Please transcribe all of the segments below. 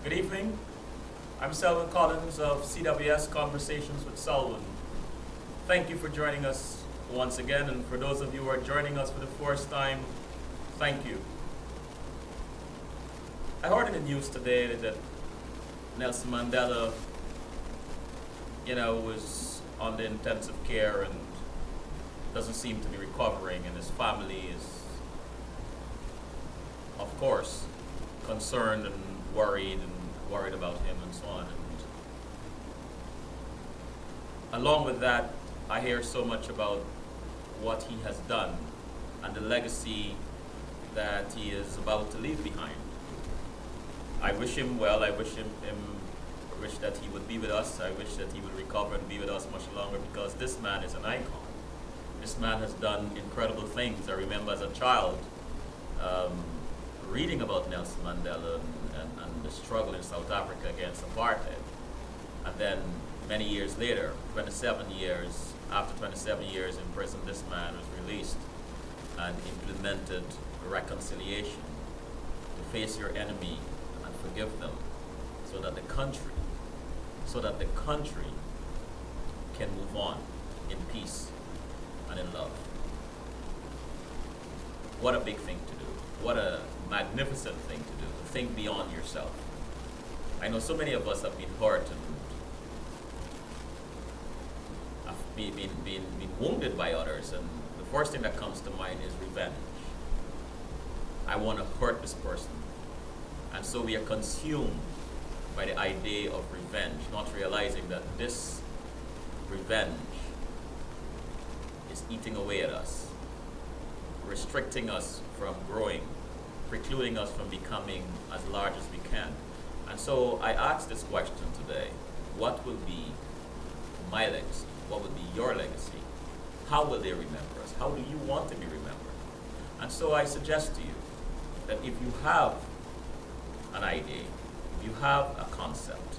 Good evening. I'm Selwyn Collins of CWS Conversations with Selwyn. Thank you for joining us once again, and for those of you who are joining us for the first time, thank you. I heard in the news today that Nelson Mandela, was on the intensive care and doesn't seem to be recovering, and his family is, of course, concerned and worried about him and so on. And along with that, I hear so much about what he has done and the legacy that he is about to leave behind. I wish him well. I wish that he would be with us. I wish that he would recover and be with us much longer, because this man is an icon. This man has done incredible things. I remember as a child reading about Nelson Mandela and the struggle in South Africa against apartheid. And then many years later, 27 years, after 27 years in prison, this man was released and implemented reconciliation to face your enemy and forgive them, so that the country can move on in peace and in love. What a big thing to do. What a magnificent thing to do. Think beyond yourself. I know so many of us have been hurt and have been wounded by others, and the first thing that comes to mind is revenge. I want to hurt this person. And so we are consumed by the idea of revenge, not realizing that this revenge is eating away at us, restricting us from growing, precluding us from becoming as large as we can. And so I asked this question today: what will be my legacy? What will be your legacy? How will they remember us? How do you want to be remembered? And so I suggest to you that if you have an idea, if you have a concept,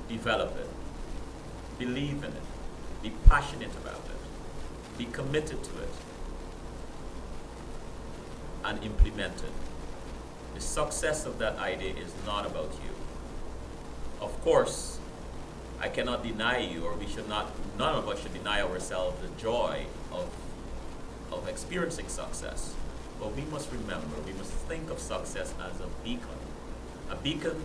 develop it, believe in it, be passionate about it, be committed to it, and implement it. The success of that idea is not about you. Of course, I cannot deny you, or none of us should deny ourselves the joy of experiencing success. But we must remember, we must think of success as a beacon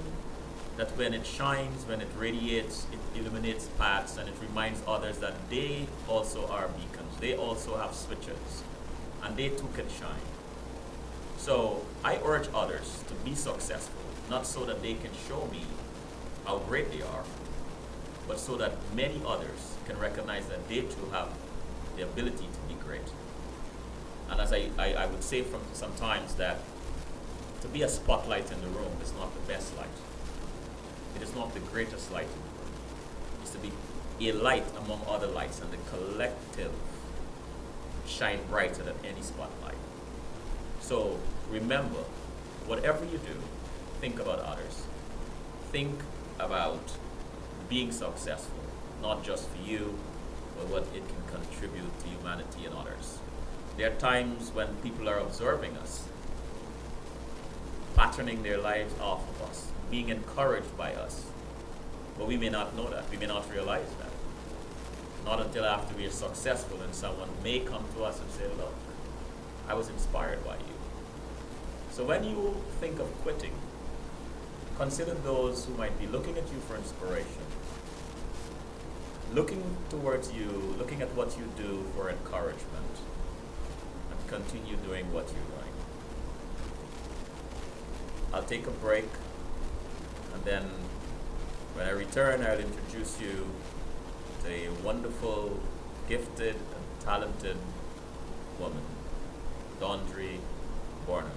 that when it shines, when it radiates, it illuminates paths, and it reminds others that they also are beacons. They also have switches, and they too can shine. So I urge others to be successful, not so that they can show me how great they are, but so that many others can recognize that they too have the ability to be great. And as I would say from sometimes, that to be a spotlight in the room is not the best light. It is not the greatest light in the room. It's to be a light among other lights, and the collective shine brighter than any spotlight. So remember, whatever you do, think about others. Think about being successful, not just for you, but what it can contribute to humanity and others. There are times when people are observing us, patterning their lives off of us, being encouraged by us, but we may not know that, we may not realize that. Not until after we are successful, and someone may come to us and say, look, I was inspired by you. So when you think of quitting, consider those who might be looking at you for inspiration, looking towards you, looking at what you do for encouragement, and continue doing what you're doing. I'll take a break, and then when I return, I'll introduce you to a wonderful, gifted, and talented woman, Dondrie Burnham.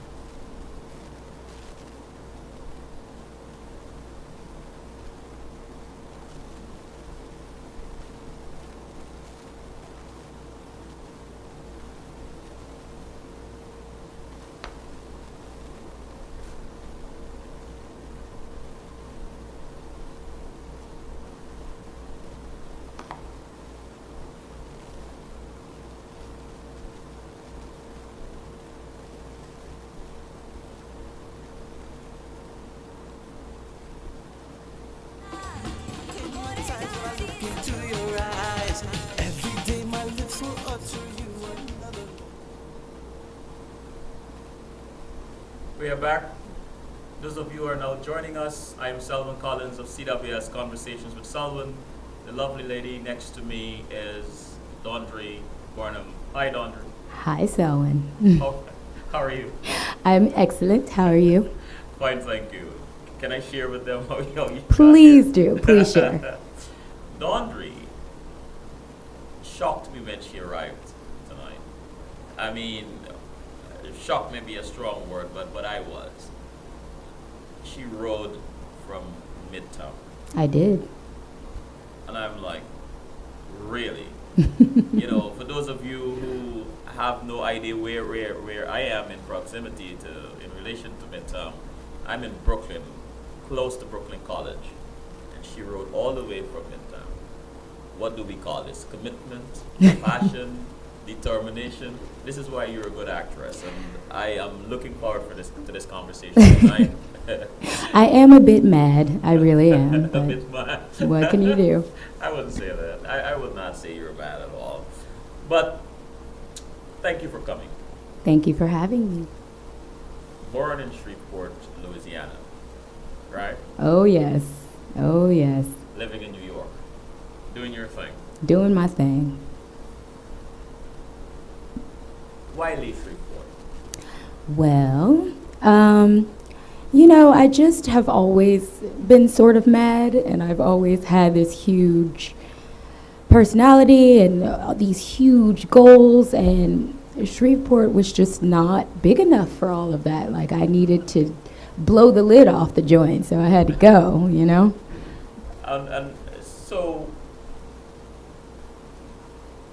We are back. Those of you who are now joining us, I am Selwyn Collins of CWS Conversations with Selwyn. The lovely lady next to me is Dondrie Burnham. Hi, Dondrie. Hi, Selwyn. How are you? I'm excellent. How are you? Fine, thank you. Can I share with them how you got Please here? do. Please share. Dondrie shocked me when she arrived tonight. I mean, shock may be a strong word, but I was. She rode from Midtown. I did. And I'm like, really? You know, for those of you who have no idea where I am in proximity to, in relation to Midtown, I'm in Brooklyn, close to Brooklyn College. And she rode all the way from Midtown. What do we call this? Commitment, passion, determination. This is why you're a good actress, and I am looking forward to this conversation tonight. I am a bit mad. I really am. A bit mad. What can you do? I wouldn't say that. I would not say you're bad at all. But thank you for coming. Thank you for having me. Born in Shreveport, Louisiana, right? Oh, yes. Oh, yes. Living in New York, doing your thing. Doing my thing. Why leave Shreveport? Well, I just have always been sort of mad, and I've always had this huge personality and these huge goals, and Shreveport was just not big enough for all of that. Like, I needed to blow the lid off the joint, so I had to go, And so,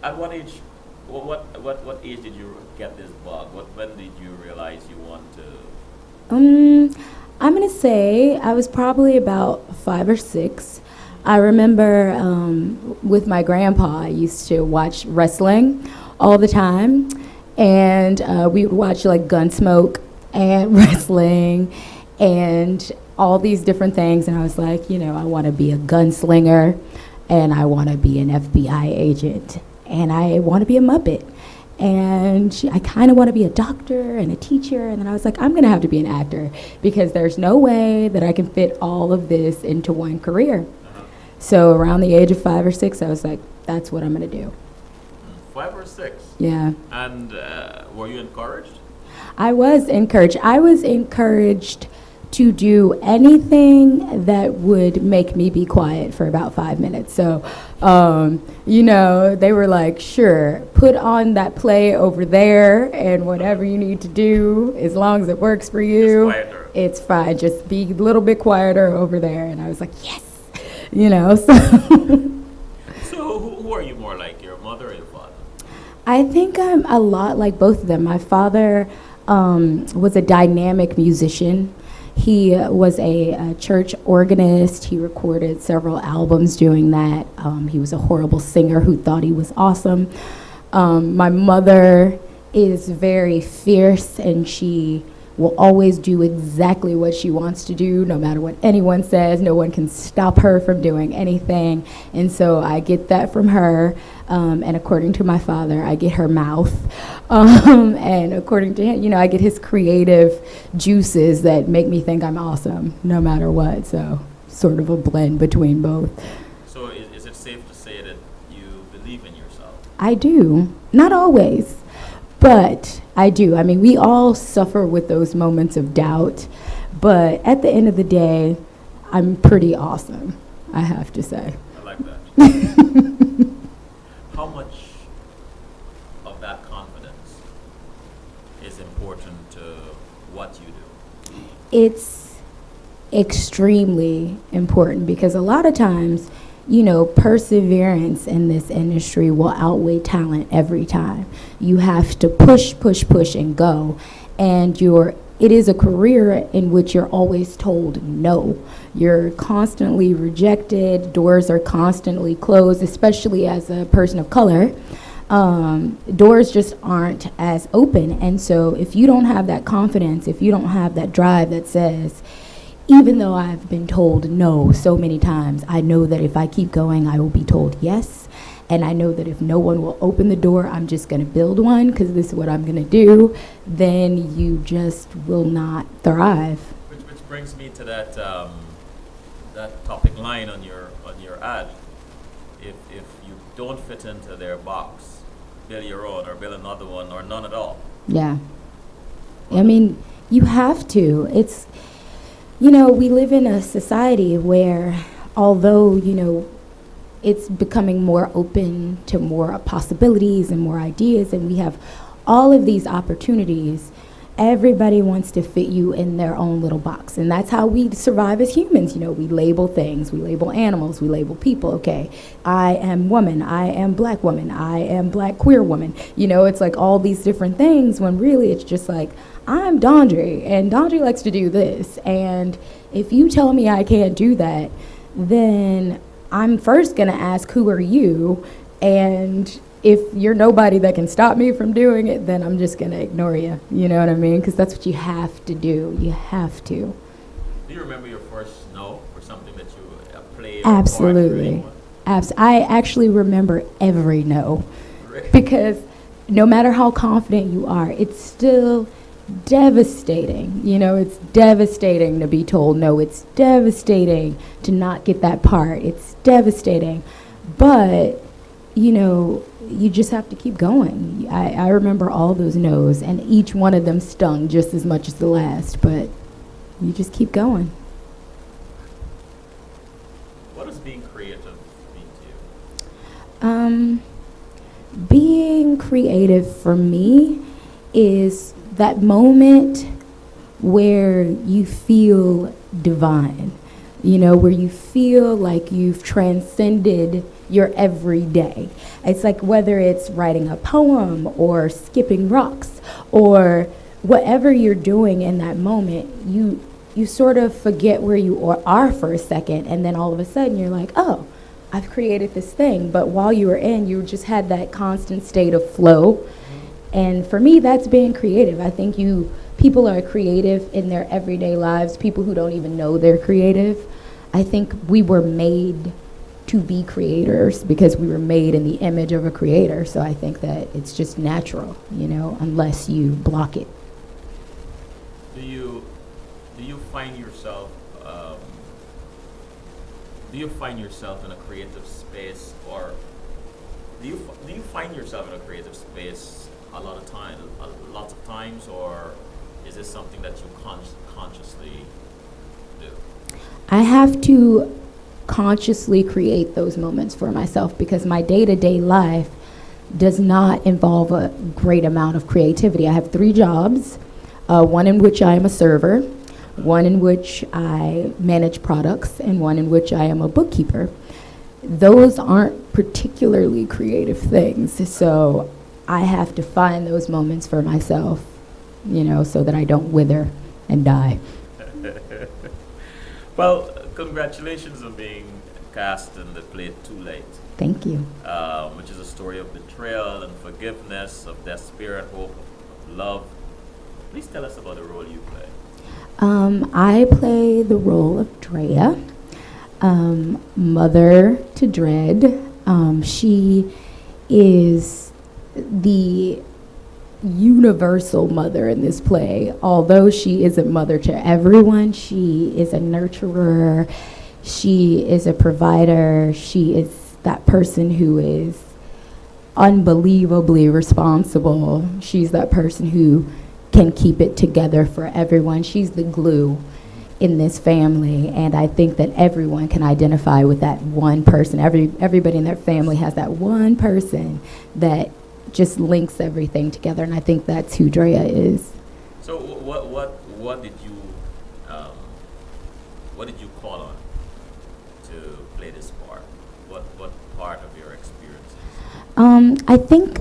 at what age? What age did you get this bug? When did you realize you want to? I'm gonna say I was probably about 5 or 6. I remember with my grandpa, I used to watch wrestling all the time, and we would watch like Gunsmoke and wrestling and all these different things, and I was like, I want to be a gunslinger, and I want to be an FBI agent, and I want to be a Muppet. And I kind of want to be a doctor and a teacher. And then I was like, I'm going to have to be an actor because there's no way that I can fit all of this into one career. So around the age of 5 or 6, I was like, that's what I'm going to do. 5 or 6? Yeah. And were you encouraged? I was encouraged. I was encouraged to do anything that would make me be quiet for about 5 minutes. So, they were like, sure, put on that play over there and whatever you need to do, as long as it works for you, it's fine. Just be a little bit quieter over there. And I was like, yes, so. So who are you more like, your mother or your father? I think I'm a lot like both of them. My father was a dynamic musician. He was a church organist. He recorded several albums doing that. He was a horrible singer who thought he was awesome. My mother is very fierce, and she will always do exactly what she wants to do, no matter what anyone says. No one can stop her from doing anything. And so I get that from her. And according to my father, I get her mouth. And according to him, I get his creative juices that make me think I'm awesome, no matter what. So sort of a blend between both. So is it safe to say that you believe in yourself? I do. Not always, but I do. I mean, we all suffer with those moments of doubt. But at the end of the day, I'm pretty awesome, I have to say. I like that. How much of that confidence is important to what you do? It's extremely important because a lot of times, perseverance in this industry will outweigh talent every time. You have to push, and go. And it is a career in which you're always told no. You're constantly rejected. Doors are constantly closed, especially as a person of color. Doors just aren't as open. And so if you don't have that confidence, if you don't have that drive that says, even though I've been told no so many times, I know that if I keep going, I will be told yes. and I know that if no one will open the door, I'm just going to build one because this is what I'm going to do, then you just will not thrive. Which brings me to that that topic line on your ad. If you don't fit into their box, build your own or build another one or none at all. Yeah. I mean, you have to. It's, we live in a society where, although, it's becoming more open to more possibilities and more ideas, and we have all of these opportunities, everybody wants to fit you in their own little box. And that's how we survive as humans. We label things, we label animals, we label people. Okay, I am woman, I am black woman, I am black queer woman. It's like all these different things when really it's just like, I'm Dondrie, and Dondrie likes to do this. And if you tell me I can't do that, then I'm first going to ask, who are you? And if you're nobody that can stop me from doing it, then I'm just going to ignore you. You know what I mean? Because that's what you have to do. You have to. Do you remember your first no for something that you played? Absolutely. I actually remember every no. Because no matter how confident you are, it's still devastating. It's devastating to be told no. It's devastating to not get that part. It's devastating. But, you just have to keep going. I remember all those no's, and each one of them stung just as much as the last, but you just keep going. What does being creative mean to you? Being creative for me is that moment where you feel divine, where you feel like you've transcended your everyday. It's like whether it's writing a poem or skipping rocks or whatever you're doing in that moment, you sort of forget where you are for a second, and then all of a sudden you're like, oh, I've created this thing. But while you were in, you just had that constant state of flow. And for me, that's being creative. I think people are creative in their everyday lives, people who don't even know they're creative. I think we were made to be creators because we were made in the image of a creator. So I think that it's just natural, unless you block it. Do you find yourself in a creative space, or do you find yourself in a creative space lots of times, or is this something that you consciously do? I have to consciously create those moments for myself because my day-to-day life does not involve a great amount of creativity. I have 3 jobs, one in which I am a server, one in which I manage products, and one in which I am a bookkeeper. Those aren't particularly creative things, so I have to find those moments for myself, so that I don't wither and die. Well, congratulations on being cast in the play Too Late. Thank you. Which is a story of betrayal and forgiveness, of despair and hope, of love. Please tell us about the role you play. I play the role of Drea, mother to Dread. She is the universal mother in this play. Although she isn't mother to everyone, she is a nurturer, she is a provider, she is that person who is unbelievably responsible. She's that person who can keep it together for everyone. She's the glue in this family, and I think that everyone can identify with that one person. Everybody in their family has that one person that just links everything together, and I think that's who Drea is. So what did you call on to play this part? What part of your experience? I think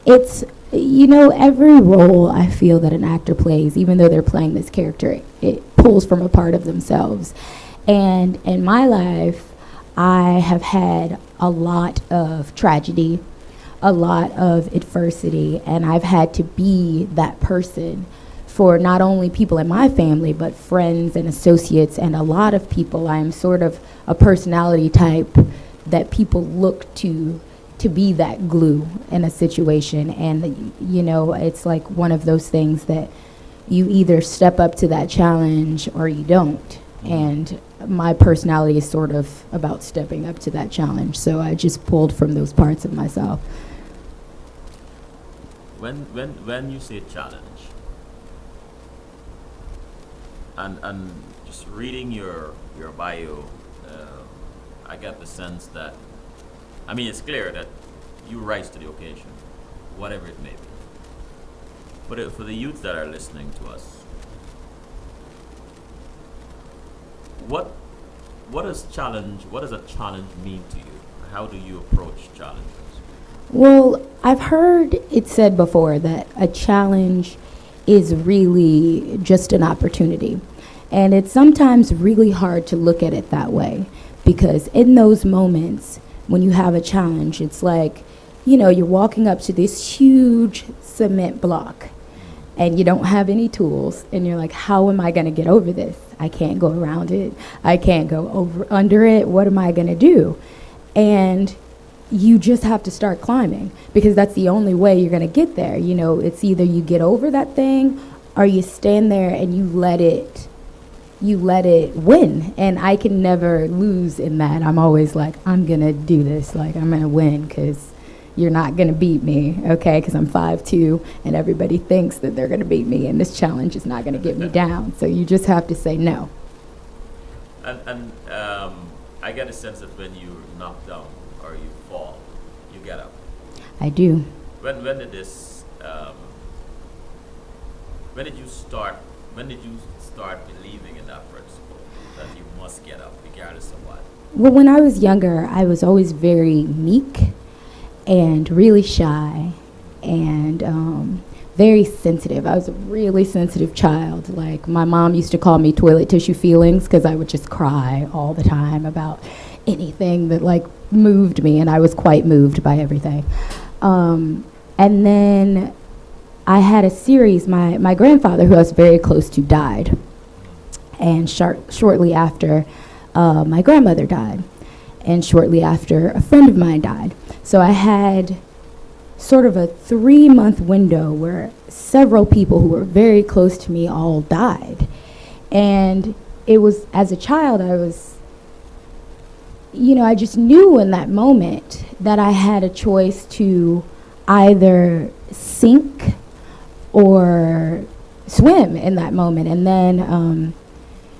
it's, every role I feel that an actor plays, even though they're playing this character, it pulls from a part of themselves. And in my life, I have had a lot of tragedy, a lot of adversity, and I've had to be that person for not only people in my family, but friends and associates and a lot of people. I'm sort of a personality type that people look to be that glue in a situation. And, you know, it's like one of those things that you either step up to that challenge or you don't. And my personality is sort of about stepping up to that challenge. So I just pulled from those parts of myself. When you say challenge, and just reading your bio, I get the sense that, I mean, it's clear that you rise to the occasion, whatever it may be. But for the youth that are listening to us, what does a challenge mean to you? How do you approach challenges? Well, I've heard it said before that a challenge is really just an opportunity. And it's sometimes really hard to look at it that way, because in those moments when you have a challenge, it's like, you know, you're walking up to this huge cement block and you don't have any tools, and you're like, how am I going to get over this? I can't go around it. I can't go under it. What am I going to do? And you just have to start climbing, because that's the only way you're going to get there. You know, it's either you get over that thing or you stand there and you let it win. And I can never lose in that. I'm always like, I'm going to do this. Like, I'm going to win, because you're not going to beat me, okay? Because I'm 5'2", and everybody thinks that they're going to beat me, and this challenge is not going to get me down. So you just have to say no. And I get a sense that when you're knocked down or you fall, you get up. I do. When did this? When did you start believing in that principle that you must get up regardless of what? Well, when I was younger, I was always very meek and really shy and very sensitive. I was a really sensitive child. Like, my mom used to call me toilet tissue feelings, because I would just cry all the time about anything that like moved me, and I was quite moved by everything. And then I had a series, my grandfather, who I was very close to, died. And shortly after, my grandmother died. And shortly after, a friend of mine died. So I had sort of a 3-month window where several people who were very close to me all died. And it was, as a child, I was, you know, I just knew in that moment that I had a choice to either sink or swim in that moment. And then,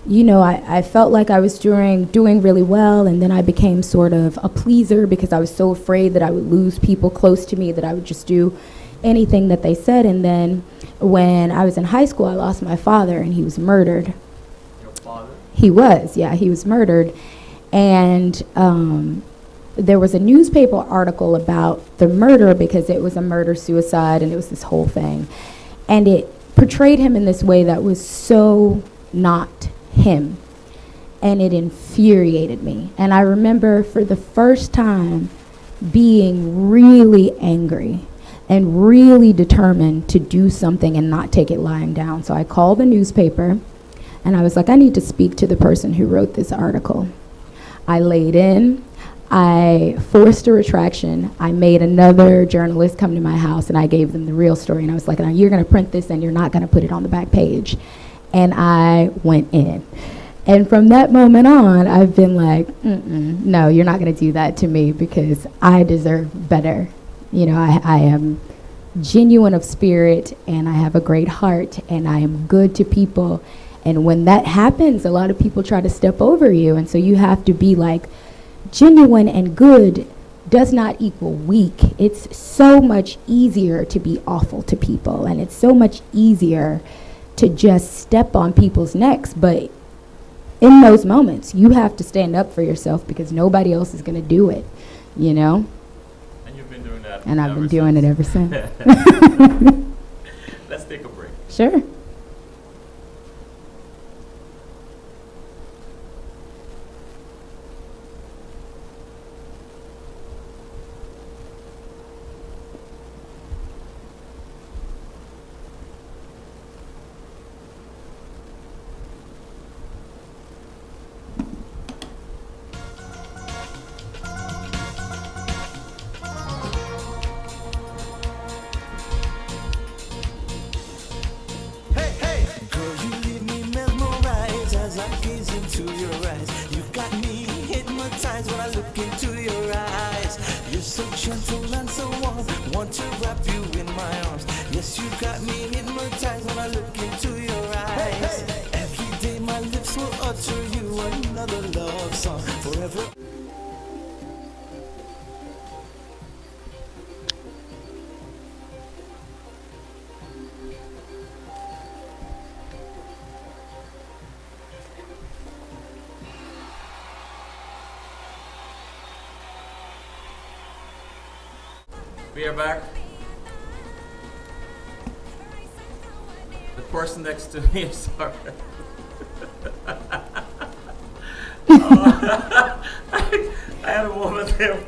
you know, I felt like I was doing really well, and then I became sort of a pleaser, because I was so afraid that I would lose people close to me that I would just do anything that they said. And then when I was in high school, I lost my father, and he was murdered. Your father? He was, yeah, he was murdered. And there was a newspaper article about the murder, because it was a murder-suicide, and it was this whole thing. And it portrayed him in this way that was so not him. And it infuriated me. And I remember for the first time being really angry and really determined to do something and not take it lying down. So I called the newspaper, and I was like, I need to speak to the person who wrote this article. I laid in. I forced a retraction. I made another journalist come to my house, and I gave them the real story. And I was like, now you're going to print this, and you're not going to put it on the back page. And I went in. And from that moment on, I've been like, no, you're not going to do that to me, because I deserve better. You know, I am genuine of spirit, and I have a great heart, and I am good to people. And when that happens, a lot of people try to step over you. And so you have to be like, genuine and good does not equal weak. It's so much easier to be awful to people, and it's so much easier to just step on people's necks. But in those moments, you have to stand up for yourself, because nobody else is going to do it, you know? And you've been doing that. And I've been doing it ever since. Let's take a break. Sure. I gaze into your eyes. You got me hypnotized when I look into your eyes. You're so gentle and so warm, want to wrap you in my arms. Yes, you got me hypnotized when I look into your eyes. Every day my lips will utter you another love song forever. We are back. The person next to me is sorry. I had a moment there.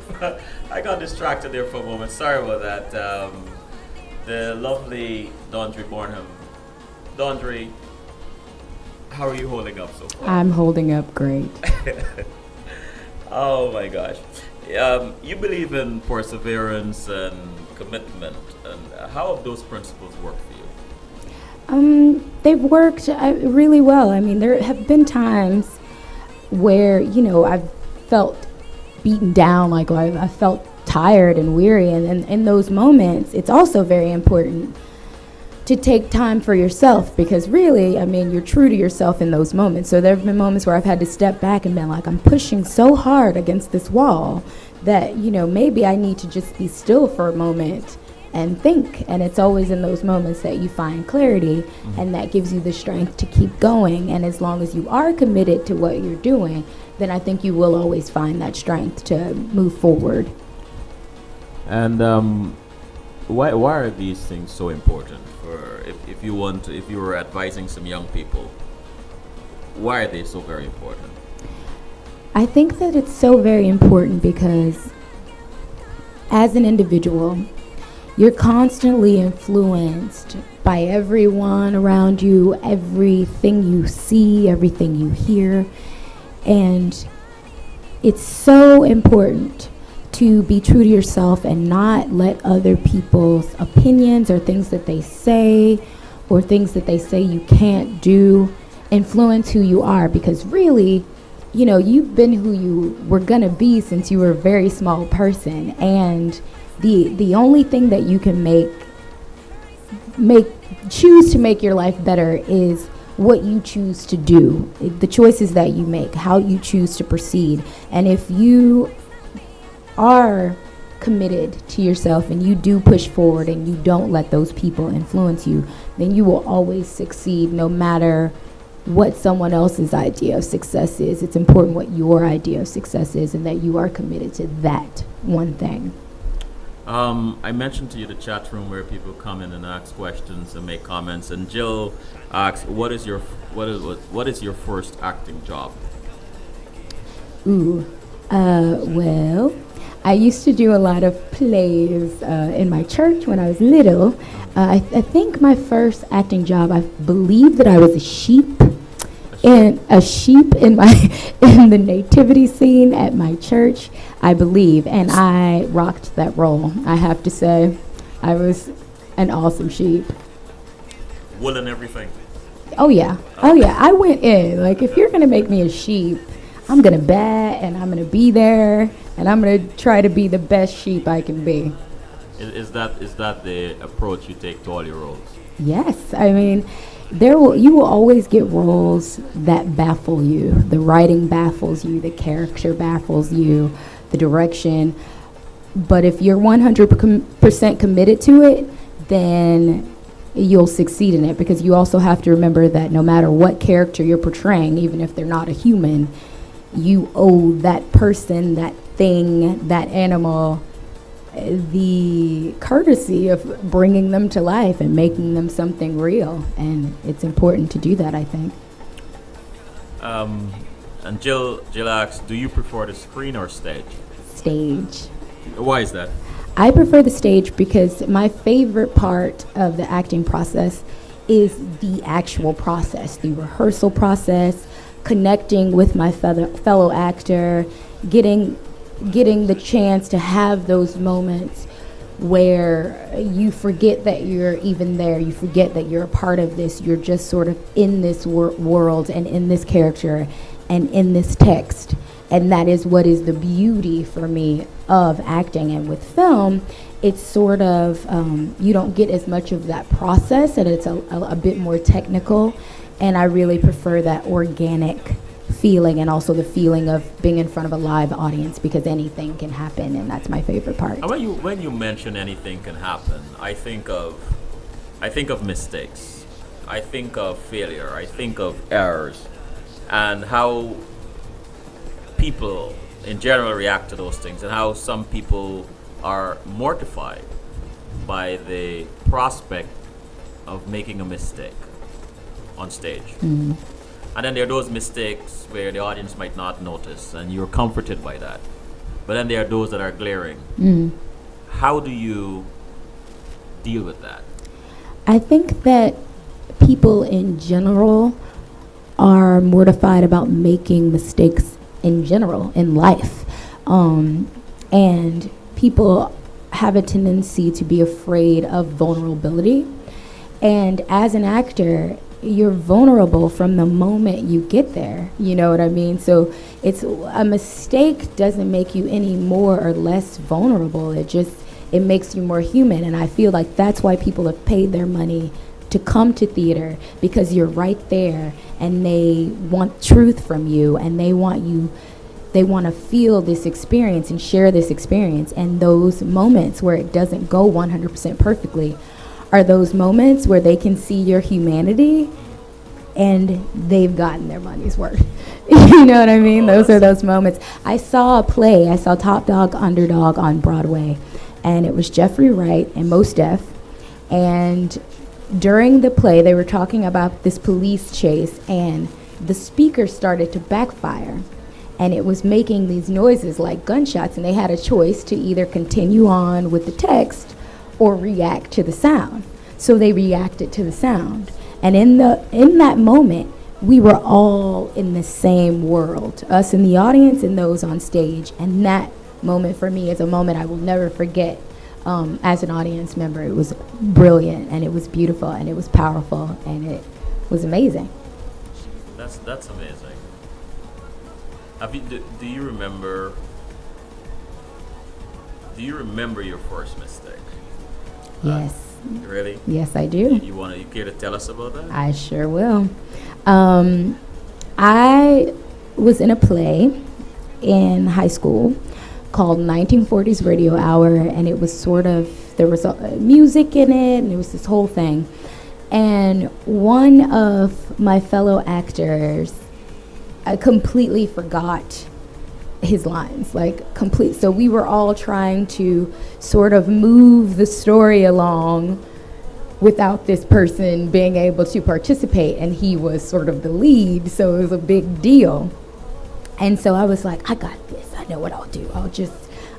I got distracted there for a moment. Sorry about that. The lovely Dondrie Burnham. Dondrie, how are you holding up so far? I'm holding up great. Oh my gosh. You believe in perseverance and commitment, and how have those principles worked for you? They've worked really well. I mean, there have been times where, I've felt beaten down, like I felt tired and weary, and in those moments, it's also very important to take time for yourself, because really, I mean, you're true to yourself in those moments. So there have been moments where I've had to step back and been like, I'm pushing so hard against this wall that, maybe I need to just be still for a moment and think. And it's always in those moments that you find clarity, and that gives you the strength to keep going. And as long as you are committed to what you're doing, then I think you will always find that strength to move forward. And why are these things so important? If you were advising some young people, why are they so very important? I think that it's so very important because as an individual, you're constantly influenced by everyone around you, everything you see, everything you hear. And it's so important to be true to yourself and not let other people's opinions or things that they say or things that they say you can't do influence who you are, because really, you've been who you were gonna be since you were a very small person, and the only thing that you can choose to make your life better is what you choose to do, the choices that you make, how you choose to proceed. And if you are committed to yourself and you do push forward and you don't let those people influence you, then you will always succeed no matter what someone else's idea of success is. It's important what your idea of success is and that you are committed to that one thing. I mentioned to you the chat room where people come in and ask questions and make comments, and Jill asks, what is your first acting job? Well, I used to do a lot of plays in my church when I was little. I think my first acting job, I believe that I was a sheep in the nativity scene at my church, I believe, and I rocked that role. I have to say, I was an awesome sheep. Wool and everything. Oh yeah, I went in. Like, if you're gonna make me a sheep, I'm gonna bat and I'm gonna be there and I'm gonna try to be the best sheep I can be. Is that the approach you take to all your roles? Yes, I mean, you will always get roles that baffle you. The writing baffles you, the character baffles you, the direction. But if you're 100% committed to it, then you'll succeed in it, because you also have to remember that no matter what character you're portraying, even if they're not a human, you owe that person, that thing, that animal, the courtesy of bringing them to life and making them something real. And it's important to do that, I think. And Jill asks, do you prefer the screen or stage? Stage. Why is that? I prefer the stage because my favorite part of the acting process is the actual process, the rehearsal process, connecting with my fellow actor, getting the chance to have those moments where you forget that you're even there. You forget that you're a part of this. You're just sort of in this world and in this character and in this text. And that is what is the beauty for me of acting. And with film, it's sort of, you don't get as much of that process, and it's a bit more technical. And I really prefer that organic feeling, and also the feeling of being in front of a live audience, because anything can happen, and that's my favorite part. And when you mention anything can happen, I think of mistakes, I think of failure, I think of errors, and how people in general react to those things, and how some people are mortified by the prospect of making a mistake on stage. Mm-hmm. And then there are those mistakes where the audience might not notice, and you're comforted by that. But then there are those that are glaring. Mm. How do you deal with that? I think that people in general are mortified about making mistakes in general in life. And people have a tendency to be afraid of vulnerability. And as an actor, you're vulnerable from the moment you get there. You know what I mean? So it's a mistake doesn't make you any more or less vulnerable. It makes you more human. And I feel like that's why people have paid their money to come to theater, because you're right there and they want truth from you, and they want to feel this experience and share this experience. And those moments where it doesn't go 100% perfectly are those moments where they can see your humanity and they've gotten their money's worth. You know what I mean? Those are those moments. I saw Top Dog Underdog on Broadway, and it was Jeffrey Wright and Mos Def. And during the play, they were talking about this police chase, and the speaker started to backfire, and it was making these noises like gunshots, and they had a choice to either continue on with the text or react to the sound. So they reacted to the sound. And in that moment, we were all in the same world, us in the audience and those on stage. And that moment for me is a moment I will never forget. As an audience member, it was brilliant, and it was beautiful, and it was powerful, and it was amazing. That's amazing. Do you remember your first mistake? Yes. Really? Yes, I do. You care to tell us about that? I sure will. I was in a play in high school called 1940s Radio Hour, and it was there was music in it, and it was this whole thing. And one of my fellow actors, I completely forgot his lines, so we were all trying to sort of move the story along without this person being able to participate, and he was sort of the lead, so it was a big deal. And so I was like, I got this, I know what I'll do.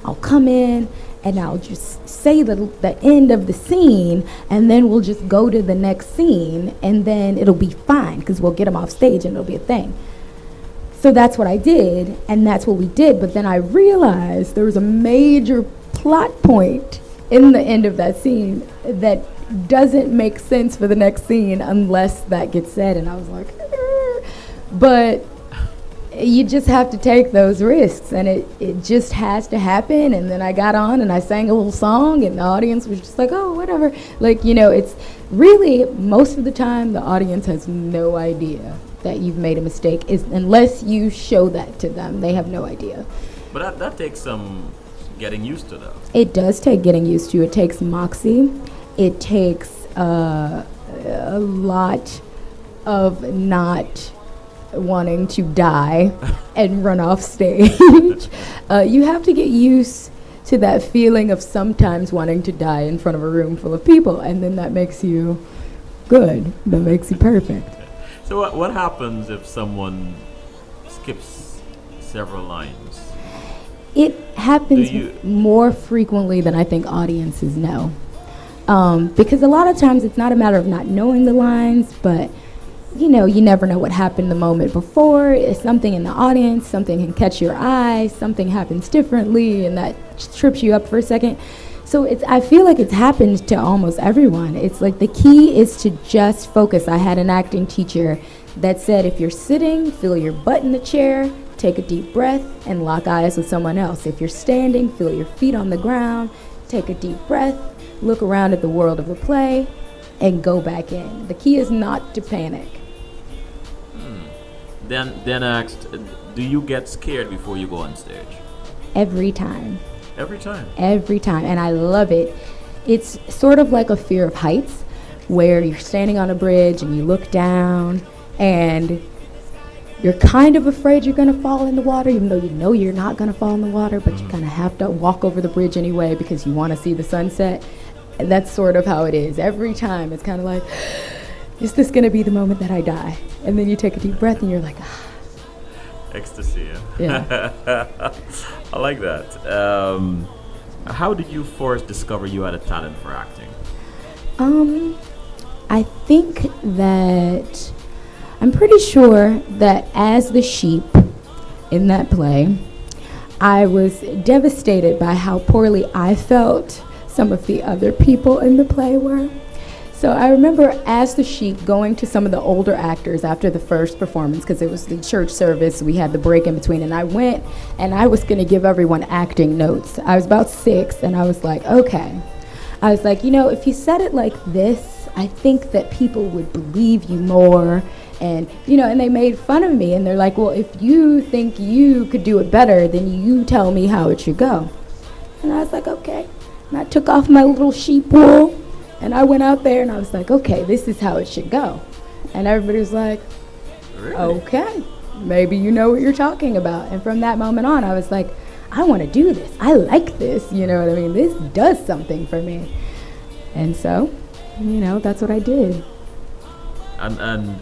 I'll come in and I'll just say the end of the scene, and then we'll just go to the next scene, and then it'll be fine, because we'll get him off stage and it'll be a thing. So that's what I did, and that's what we did. But then I realized there was a major plot point in the end of that scene that doesn't make sense for the next scene unless that gets said. And I was like, but you just have to take those risks, and it just has to happen. And then I got on and I sang a little song, and the audience was just like, oh, whatever. It's really, most of the time, the audience has no idea that you've made a mistake, unless you show that to them. They have no idea. But that takes some getting used to, though. It does take getting used to. It takes moxie. It takes a lot of not wanting to die and run off stage. You have to get used to that feeling of sometimes wanting to die in front of a room full of people, and then that makes you good. That makes you perfect. So what happens if someone skips several lines? It happens more frequently than I think audiences know. Because a lot of times it's not a matter of not knowing the lines, but you never know what happened the moment before. It's something in the audience, something can catch your eye, something happens differently, and that trips you up for a second. So I feel like it's happened to almost everyone. It's like the key is to just focus. I had an acting teacher that said if you're sitting, feel your butt in the chair, take a deep breath, and lock eyes with someone else. If you're standing, feel your feet on the ground, take a deep breath, look around at the world of the play, and go back in. The key is not to panic. Then asked, do you get scared before you go on stage? Every time. Every time. Every time, and I love it. It's sort of like a fear of heights, where you're standing on a bridge and you look down and you're kind of afraid you're going to fall in the water, even though you know you're not going to fall in the water, but you kind of have to walk over the bridge anyway because you want to see the sunset. And that's sort of how it is. Every time it's kind of like, is this going to be the moment that I die? And then you take a deep breath and you're like, ah. Ecstasy. Yeah. I like that. How did you first discover you had a talent for acting? I think that I'm pretty sure that as the sheep in that play, I was devastated by how poorly I felt some of the other people in the play were. So I remember as the sheep going to some of the older actors after the first performance, because it was the church service, we had the break in between, and I went and I was going to give everyone acting notes. I was about 6 and I was like, okay. I was like, if you said it like this, I think that people would believe you more. And, and they made fun of me and they're like, well, if you think you could do it better, then you tell me how it should go. And I was like, okay. And I took off my little sheep wool. And I went out there and I was like, okay, this is how it should go. And everybody was like, Really? okay, maybe you know what you're talking about. And from that moment on, I was like, I want to do this. I like this. You know what I mean? This does something for me. And so, that's what I did. And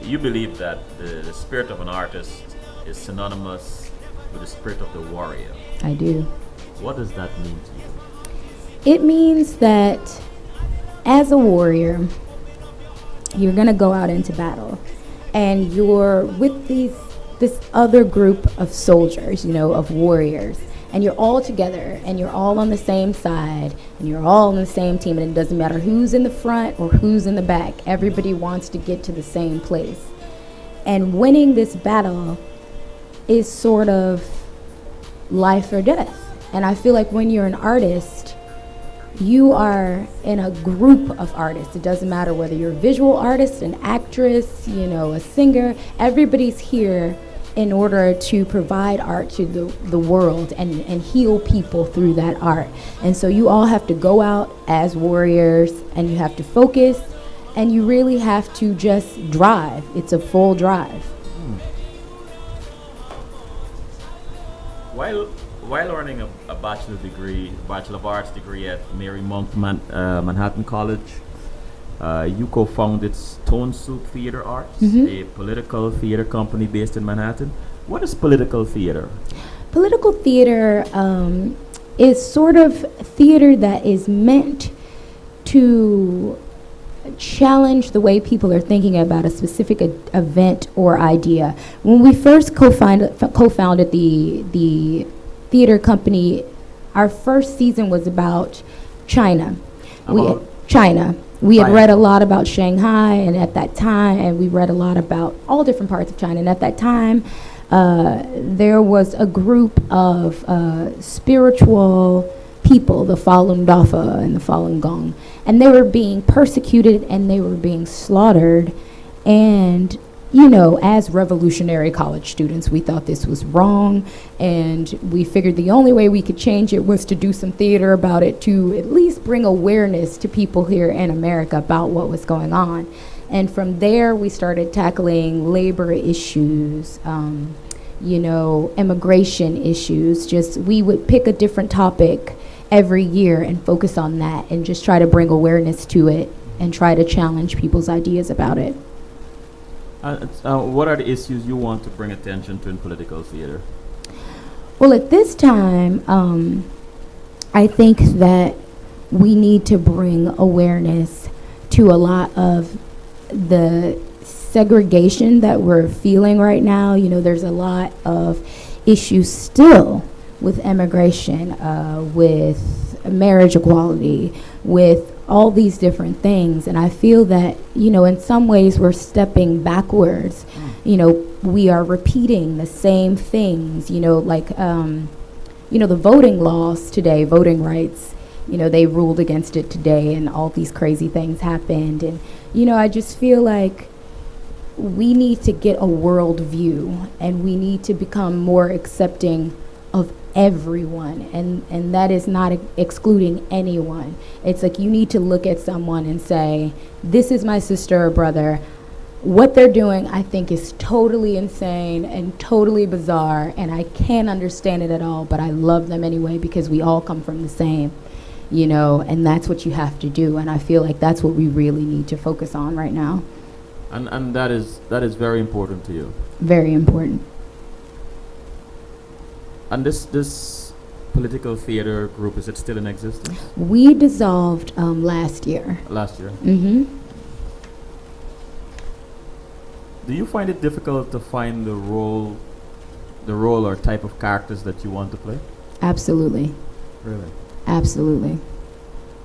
you believe that the spirit of an artist is synonymous with the spirit of the warrior. I do. What does that mean to you? It means that as a warrior, you're going to go out into battle and you're with this other group of soldiers, of warriors, and you're all together and you're all on the same side and you're all on the same team, and it doesn't matter who's in the front or who's in the back. Everybody wants to get to the same place. And winning this battle is sort of life or death. And I feel like when you're an artist, you are in a group of artists. It doesn't matter whether you're a visual artist, an actress, a singer. Everybody's here in order to provide art to the world and heal people through that art. And so you all have to go out as warriors and you have to focus and you really have to just drive. It's a full drive. While earning a Bachelor of Arts degree at Mary Monk Manhattan College, you co-founded Stone Soup Theater Arts, a political theater company based in Manhattan. What is political theater? Political theater is sort of theater that is meant to challenge the way people are thinking about a specific event or idea. When we first co-founded the theater company, our first season was about China. We had read a lot about Shanghai, and at that time, and we read a lot about all different parts of China. And at that time, there was a group of spiritual people, the Falun Dafa and the Falun Gong, and they were being persecuted and they were being slaughtered. And as revolutionary college students, we thought this was wrong, and we figured the only way we could change it was to do some theater about it, to at least bring awareness to people here in America about what was going on. And from there, we started tackling labor issues, immigration issues. Just we would pick a different topic every year and focus on that and just try to bring awareness to it and try to challenge people's ideas about it. What are the issues you want to bring attention to in political theater? Well, at this time, I think that we need to bring awareness to a lot of the segregation that we're feeling right now. There's a lot of issues still with immigration, with marriage equality, with all these different things. And I feel that, in some ways we're stepping backwards. We are repeating the same things, like, the voting laws today, voting rights, they ruled against it today and all these crazy things happened. And, I just feel like we need to get a world view and we need to become more accepting of everyone, and that is not excluding anyone. It's like you need to look at someone and say, this is my sister or brother. What they're doing, I think, is totally insane and totally bizarre, and I can't understand it at all, but I love them anyway because we all come from the same, and that's what you have to do. And I feel like that's what we really need to focus on right now. And that is very important to you. Very important. And this political theater group, is it still in existence? We dissolved last year. Last year. Mm-hmm. Do you find it difficult to find the role or type of characters that you want to play? Absolutely. Really? Absolutely.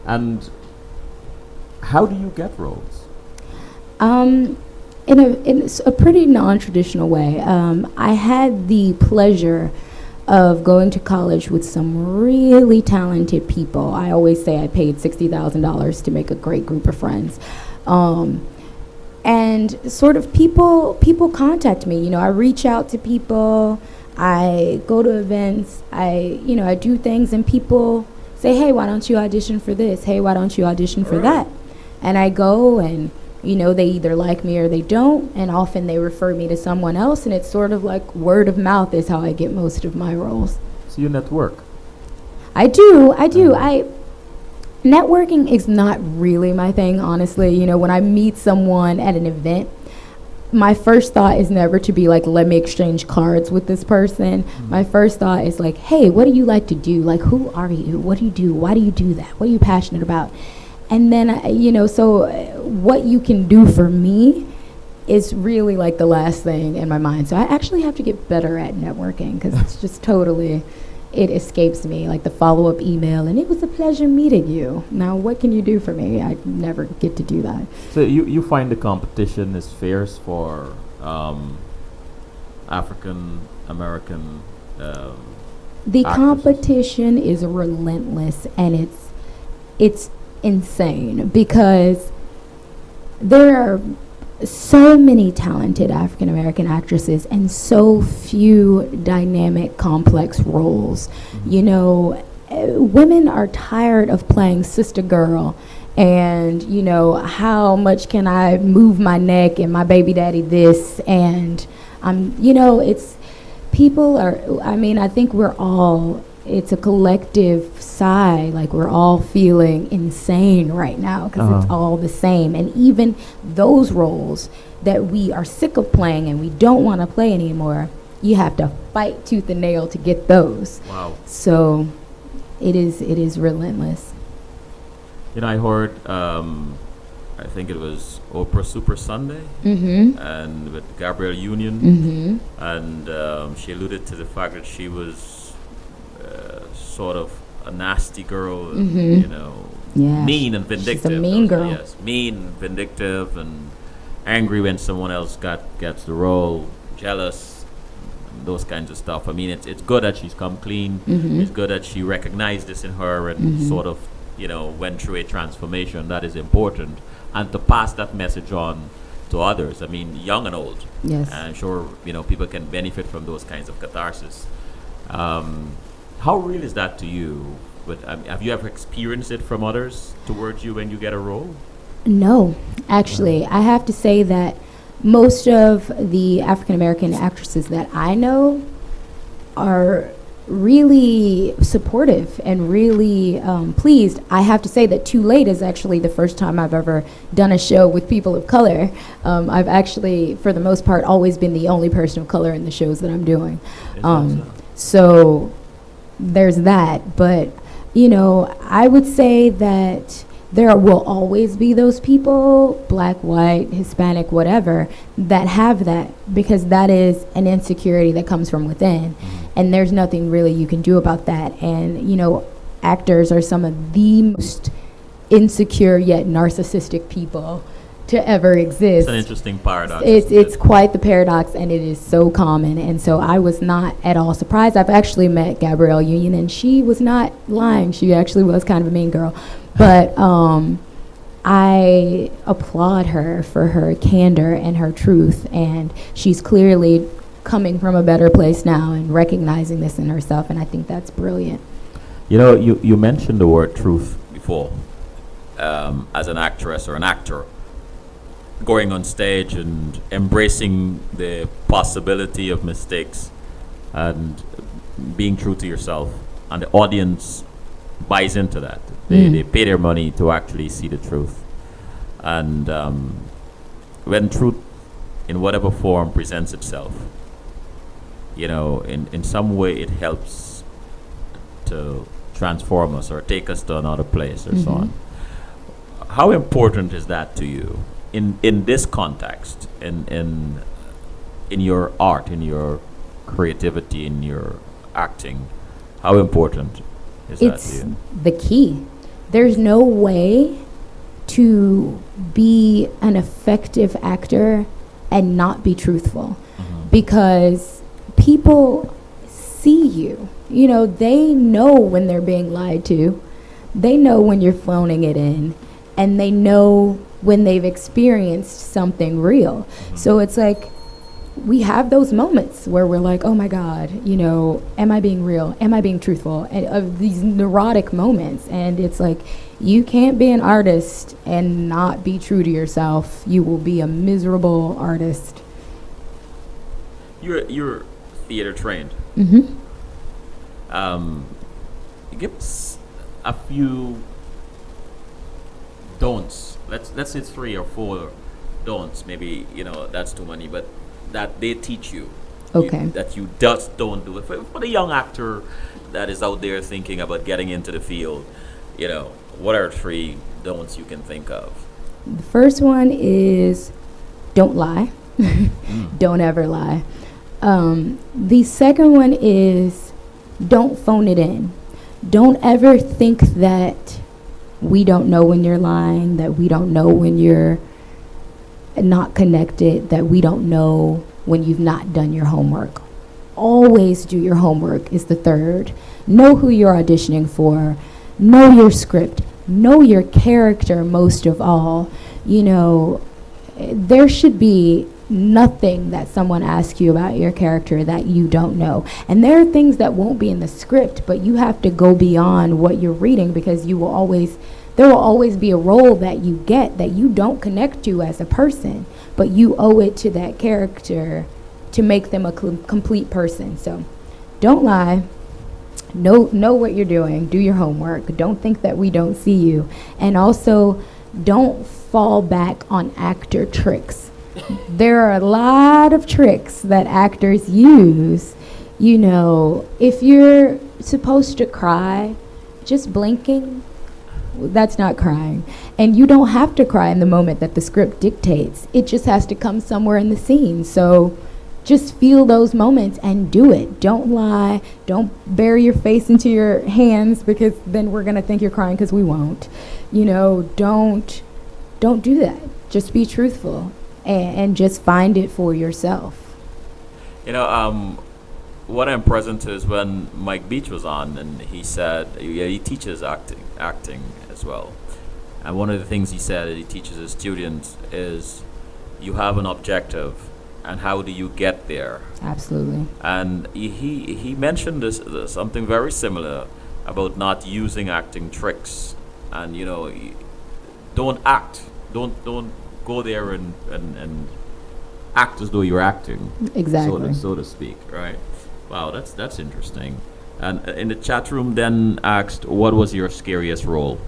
And how do you get roles? In a pretty non-traditional way. I had the pleasure of going to college with some really talented people. I always say I paid $60,000 to make a great group of friends. And sort of people contact me. I reach out to people. I go to events. I do things, and people say, "Hey, why don't you audition for this? Hey, why don't you audition for that?" And I go, and they either like me or they don't, and often they refer me to someone else, and it's sort of like word of mouth is how I get most of my roles. So you network? I do. Networking is not really my thing, honestly. When I meet someone at an event, my first thought is never to be like, let me exchange cards with this person. My first thought is like, hey, what do you like to do? Like, who are you? What do you do? Why do you do that? What are you passionate about? And then, so what you can do for me is really like the last thing in my mind. So I actually have to get better at networking because it's just totally, it escapes me, like the follow-up email, and it was a pleasure meeting you. Now, what can you do for me? I never get to do that. So you find the competition is fierce for African American the actresses? Competition is relentless, and it's insane because there are so many talented African American actresses and so few dynamic, complex roles. Women are tired of playing sister girl and, how much can I move my neck and my baby daddy this, and it's people are, I think we're all, it's a collective sigh, like we're all feeling insane right now because it's all the same. And even those roles that we are sick of playing and we don't want to play anymore, you have to fight tooth and nail to get those. Wow. So it is relentless. I heard, I think it was Oprah Super Sunday, and with Gabrielle Union, and she alluded to the fact that she was sort of a nasty girl, mean and vindictive. She's a mean girl. Yes, mean, vindictive, and angry when someone else gets the role, jealous, and those kinds of stuff. It's good that she's come clean. It's good that she recognized this in her and sort of, went through a transformation. That is important, and to pass that message on to others. Young and old. Yes. And I'm sure people can benefit from those kinds of catharsis. How real is that to you? But have you ever experienced it from others towards you when you get a role? No, actually, I have to say that most of the African American actresses that I know are really supportive and really pleased. I have to say that Too Late is actually the first time I've ever done a show with people of color. I've actually, for the most part, always been the only person of color in the shows that I'm doing. So there's that. But, I would say that there will always be those people, black, white, Hispanic, whatever, that have that, because that is an insecurity that comes from within. And there's nothing really you can do about that. And, you know, actors are some of the most insecure yet narcissistic people to ever exist. It's an interesting paradox. It's quite the paradox, and it is so common. And so I was not at all surprised. I've actually met Gabrielle Union, and she was not lying. She actually was kind of a mean girl. But I applaud her for her candor and her truth, and she's clearly coming from a better place now and recognizing this in herself, and I think that's brilliant. You know, you mentioned the word truth before. As an actress or an actor, going on stage and embracing the possibility of mistakes and being true to yourself, and the audience buys into that. They pay their money to actually see the truth. And when truth, in whatever form, presents itself, you know, in some way it helps to transform us or take us to another place or so on. How important is that to you in this context, in your art, in your creativity, in your acting? How important is that to you? It's the key. There's no way to be an effective actor and not be truthful, because people see you. You know, they know when they're being lied to. They know when you're phoning it in, and they know when they've experienced something real. So it's like, we have those moments where we're like, oh my God, you know, am I being real? Am I being truthful? And of these neurotic moments. And it's like, you can't be an artist and not be true to yourself. You will be a miserable artist. You're theater trained. Give us a few don'ts. Let's say 3 or 4 don'ts. Maybe, you know, that's too many, but that they teach you. Okay. That you just don't do it. For the young actor that is out there thinking about getting into the field, you know, what are 3 don'ts you can think of? The first one is don't lie. Don't ever lie. The second one is don't phone it in. Don't ever think that we don't know when you're lying, that we don't know when you're not connected, that we don't know when you've not done your homework. Always do your homework is the third. Know who you're auditioning for. Know your script. Know your character most of all. You know, there should be nothing that someone asks you about your character that you don't know. And there are things that won't be in the script, but you have to go beyond what you're reading, because there will always be a role that you get that you don't connect to as a person, but you owe it to that character to make them a complete person. So don't lie. Know what you're doing. Do your homework. Don't think that we don't see you. And also, don't fall back on actor tricks. There are a lot of tricks that actors use. You know, if you're supposed to cry, just blinking, that's not crying. And you don't have to cry in the moment that the script dictates. It just has to come somewhere in the scene. So just feel those moments and do it. Don't lie. Don't bury your face into your hands, because then we're going to think you're crying, because we won't. You know, don't do that. Just be truthful and just find it for yourself. You know, what I'm present to is when Mike Beach was on, and he said, he teaches acting as well. And one of the things he said that he teaches his students is, you have an objective, and how do you get there? Absolutely. And he mentioned this something very similar about not using acting tricks. And, you know, don't act. Don't go there and act as though you're acting. Exactly. So to speak, right? Wow, that's interesting. And in the chat room then asked, what was your scariest role?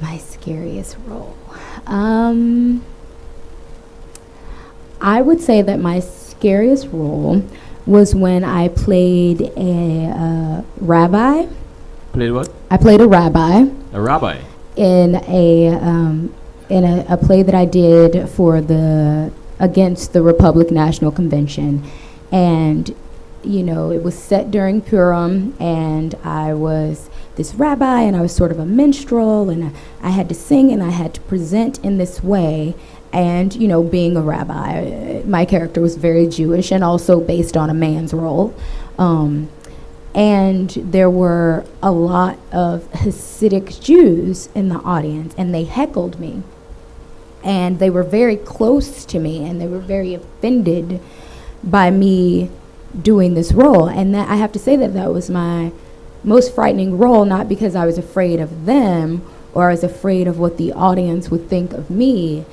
My scariest role. I would say that my scariest role was when I played a rabbi. Played what? I played a rabbi. A rabbi. in a play that I did for against the Republic National Convention, and it was set during Purim, and I was this rabbi, and I was sort of a minstrel, and I had to sing, and I had to present in this way. And being a rabbi, my character was very Jewish and also based on a man's role. And there were a lot of Hasidic Jews in the audience, and they heckled me. And they were very close to me, and they were very offended by me doing this role. And I have to say that was my most frightening role, not because I was afraid of them or I was afraid of what the audience would think of me.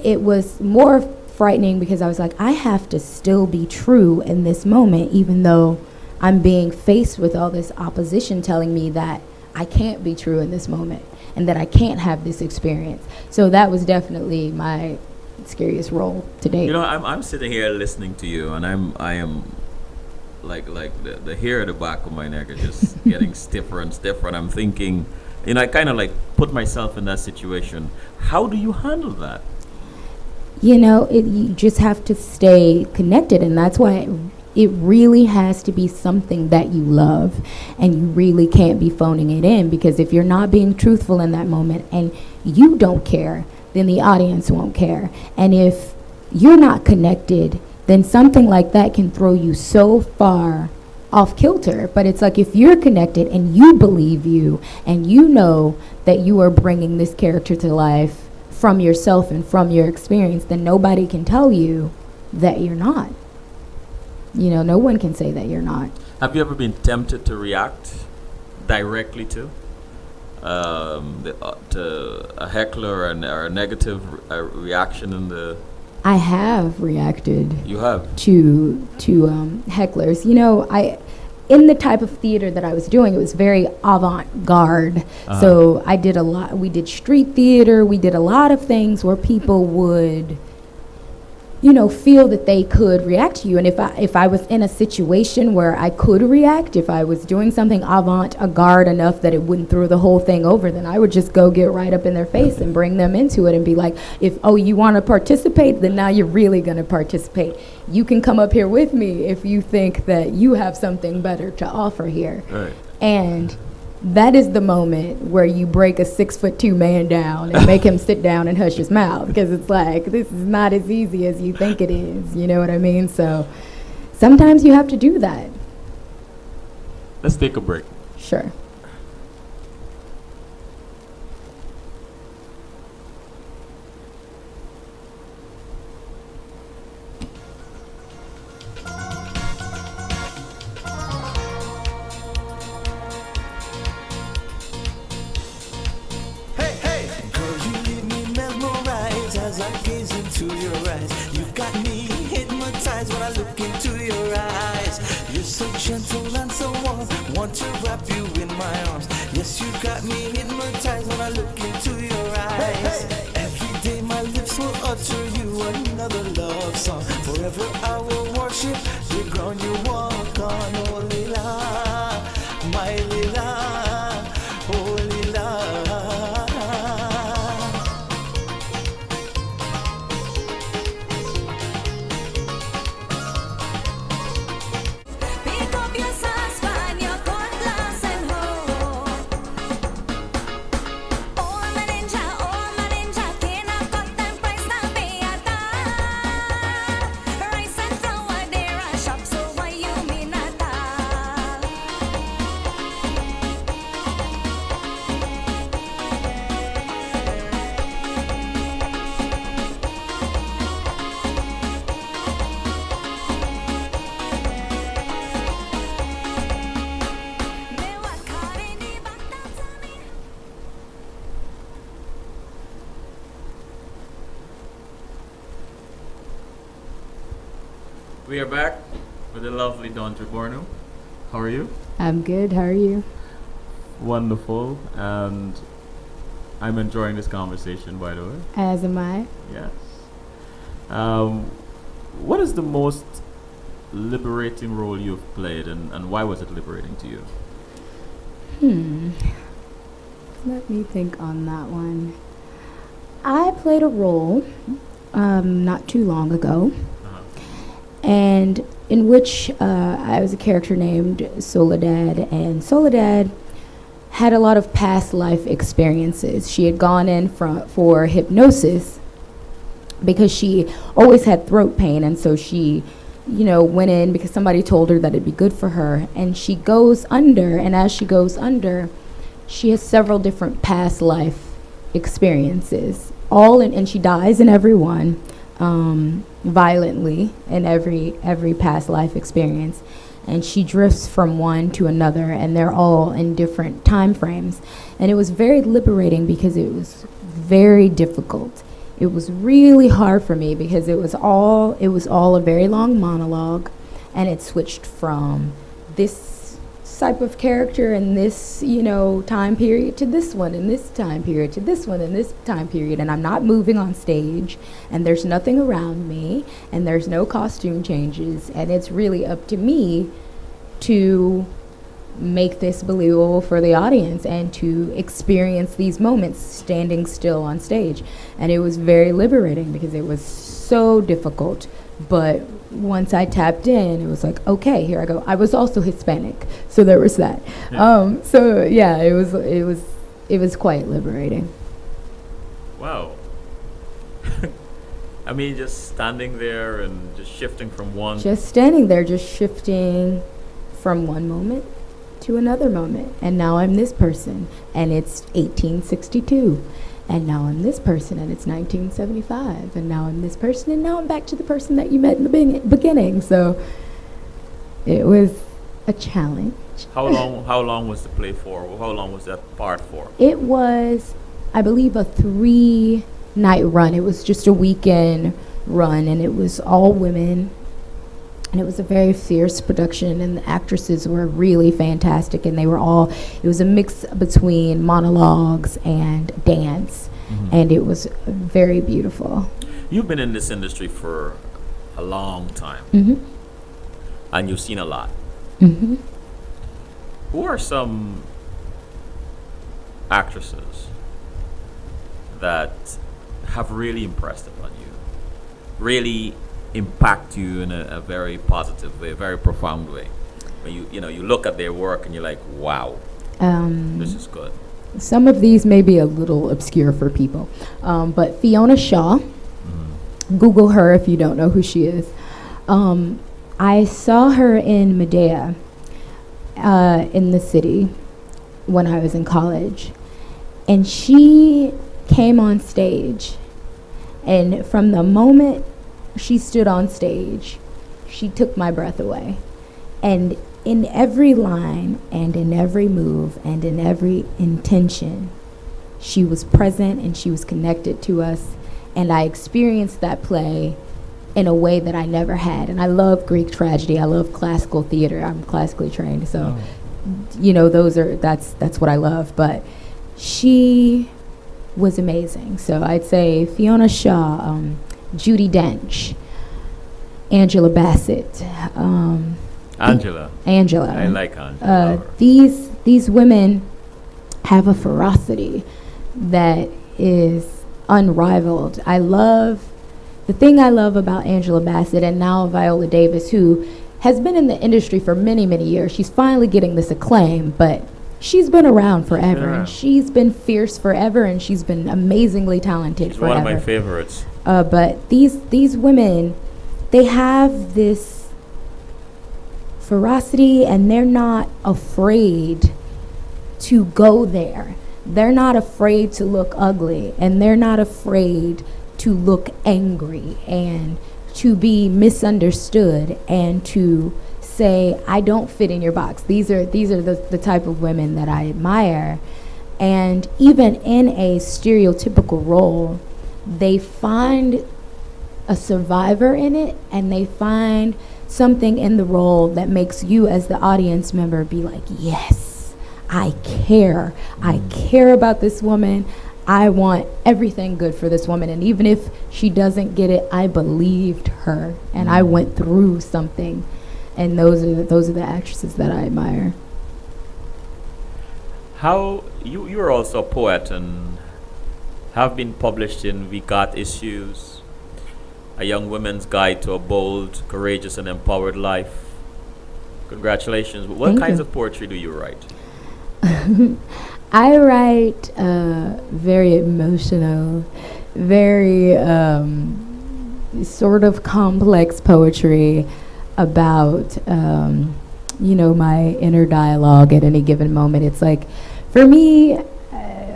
It was more frightening because I was like, I have to still be true in this moment, even though I'm being faced with all this opposition telling me that I can't be true in this moment and that I can't have this experience. So that was definitely my scariest role to date. I'm sitting here listening to you, and I am like the hair at the back of my neck is just getting stiffer and stiffer, and I'm thinking, I kind of like put myself in that situation. How do you handle that? You just have to stay connected, and that's why it really has to be something that you love, and you really can't be phoning it in, because if you're not being truthful in that moment and you don't care, then the audience won't care. And if you're not connected, then something like that can throw you so far off kilter. But it's like, if you're connected and you believe you, and you know that you are bringing this character to life from yourself and from your experience, then nobody can tell you that you're not. No one can say that you're not. Have you ever been tempted to react directly to a heckler or a negative reaction in the? I have reacted. You have to hecklers. In the type of theater that I was doing, it was very avant-garde. Uh-huh. So I did a lot. We did street theater. We did a lot of things where people would, feel that they could react to you. And if I was in a situation where I could react, if I was doing something avant-garde enough that it wouldn't throw the whole thing over, then I would just go get right up in their face and bring them into it and be like, you want to participate, then now you're really going to participate. You can come up here with me if you think that you have something better to offer here. Right. And that is the moment where you break a 6'2" man down and make him sit down and hush his mouth, because it's like, this is not as easy as you think it is. You know what I mean? So sometimes you have to do that. Let's take a break. Sure. Into your eyes, you got me hypnotized when I look into your eyes. You're so gentle and so warm, want to wrap you in my arms. Yes, you got me hypnotized when I look into your eyes. Every day my lips will utter you another love song. Forever I will worship the ground you walk on. Oh Lila, my Lila, oh Lila. We are back with the lovely Dondrie Burnham. How are you? I'm good. How are you? Wonderful. And I'm enjoying this conversation, by the way. As am I. Yes. What is the most liberating role you've played, and why was it liberating to you? Let me think on that one. I played a role not too long ago, and in which I was a character named Soledad, and Soledad had a lot of past life experiences. She had gone in for hypnosis because she always had throat pain, and so she, went in because somebody told her that it'd be good for her, and she goes under, and as she goes under, she has several different past life experiences, and she dies in every one, violently in every past life experience, and she drifts from one to another, and they're all in different time frames, and it was very liberating because it was very difficult. It was really hard for me because it was all a very long monologue, and it switched from this type of character in this, time period to this one in this time period to this one in this time period, and I'm not moving on stage, and there's nothing around me, and there's no costume changes, and it's really up to me to make this believable for the audience and to experience these moments standing still on stage. And it was very liberating because it was so difficult, but once I tapped in, it was like, okay, here I go. I was also Hispanic, so there was that. Yeah. So yeah, it was quite liberating. Wow. I mean, just standing there and just shifting from one. Just standing there, just shifting from one moment to another moment, and now I'm this person, and it's 1862, and now I'm this person, and it's 1975, and now I'm this person, and now I'm back to the person that you met in the beginning. So it was a challenge. How long was the play for? How long was that part for? It was, I believe, a 3-night run. It was just a weekend run, and it was all women. And it was a very fierce production, and the actresses were really fantastic, and it was a mix between monologues and dance, and it was very beautiful. You've been in this industry for a long time, and you've seen a lot. Who are some actresses that have really impressed upon you? Really impact you in a very positive way, very profound way. When you look at their work and you're like, wow, this is good. Some of these may be a little obscure for people, but Fiona Shaw, Google her if you don't know who she is. I saw her in Medea in the city when I was in college, and she came on stage, and from the moment she stood on stage, she took my breath away. And in every line and in every move and in every intention, she was present and she was connected to us. And I experienced that play in a way that I never had. And I love Greek tragedy. I love classical theater. I'm classically trained. So, that's what I love. But she was amazing. So I'd say Fiona Shaw, Judi Dench, Angela Bassett. Angela. I like Angela. These women have a ferocity that is unrivaled. The thing I love about Angela Bassett and now Viola Davis, who has been in the industry for many, many years. She's finally getting this acclaim, but she's been around forever, and she's been fierce forever, and she's been amazingly talented She's forever. one of my favorites. But these women, they have this ferocity, and they're not afraid to go there. They're not afraid to look ugly, and they're not afraid to look angry and to be misunderstood and to say, I don't fit in your box. These are the type of women that I admire. And even in a stereotypical role, they find a survivor in it, and they find something in the role that makes you as the audience member be like, yes, I care. I care about this woman. I want everything good for this woman. And even if she doesn't get it, I believed her, and I went through something. And those are the actresses that I admire. How you are also a poet and have been published in We Got Issues, A Young Woman's Guide to a Bold, Courageous, and Empowered Life. Congratulations. What Thank kinds you. of poetry do you write? I write very emotional, very sort of complex poetry about, my inner dialogue at any given moment. It's like, for me,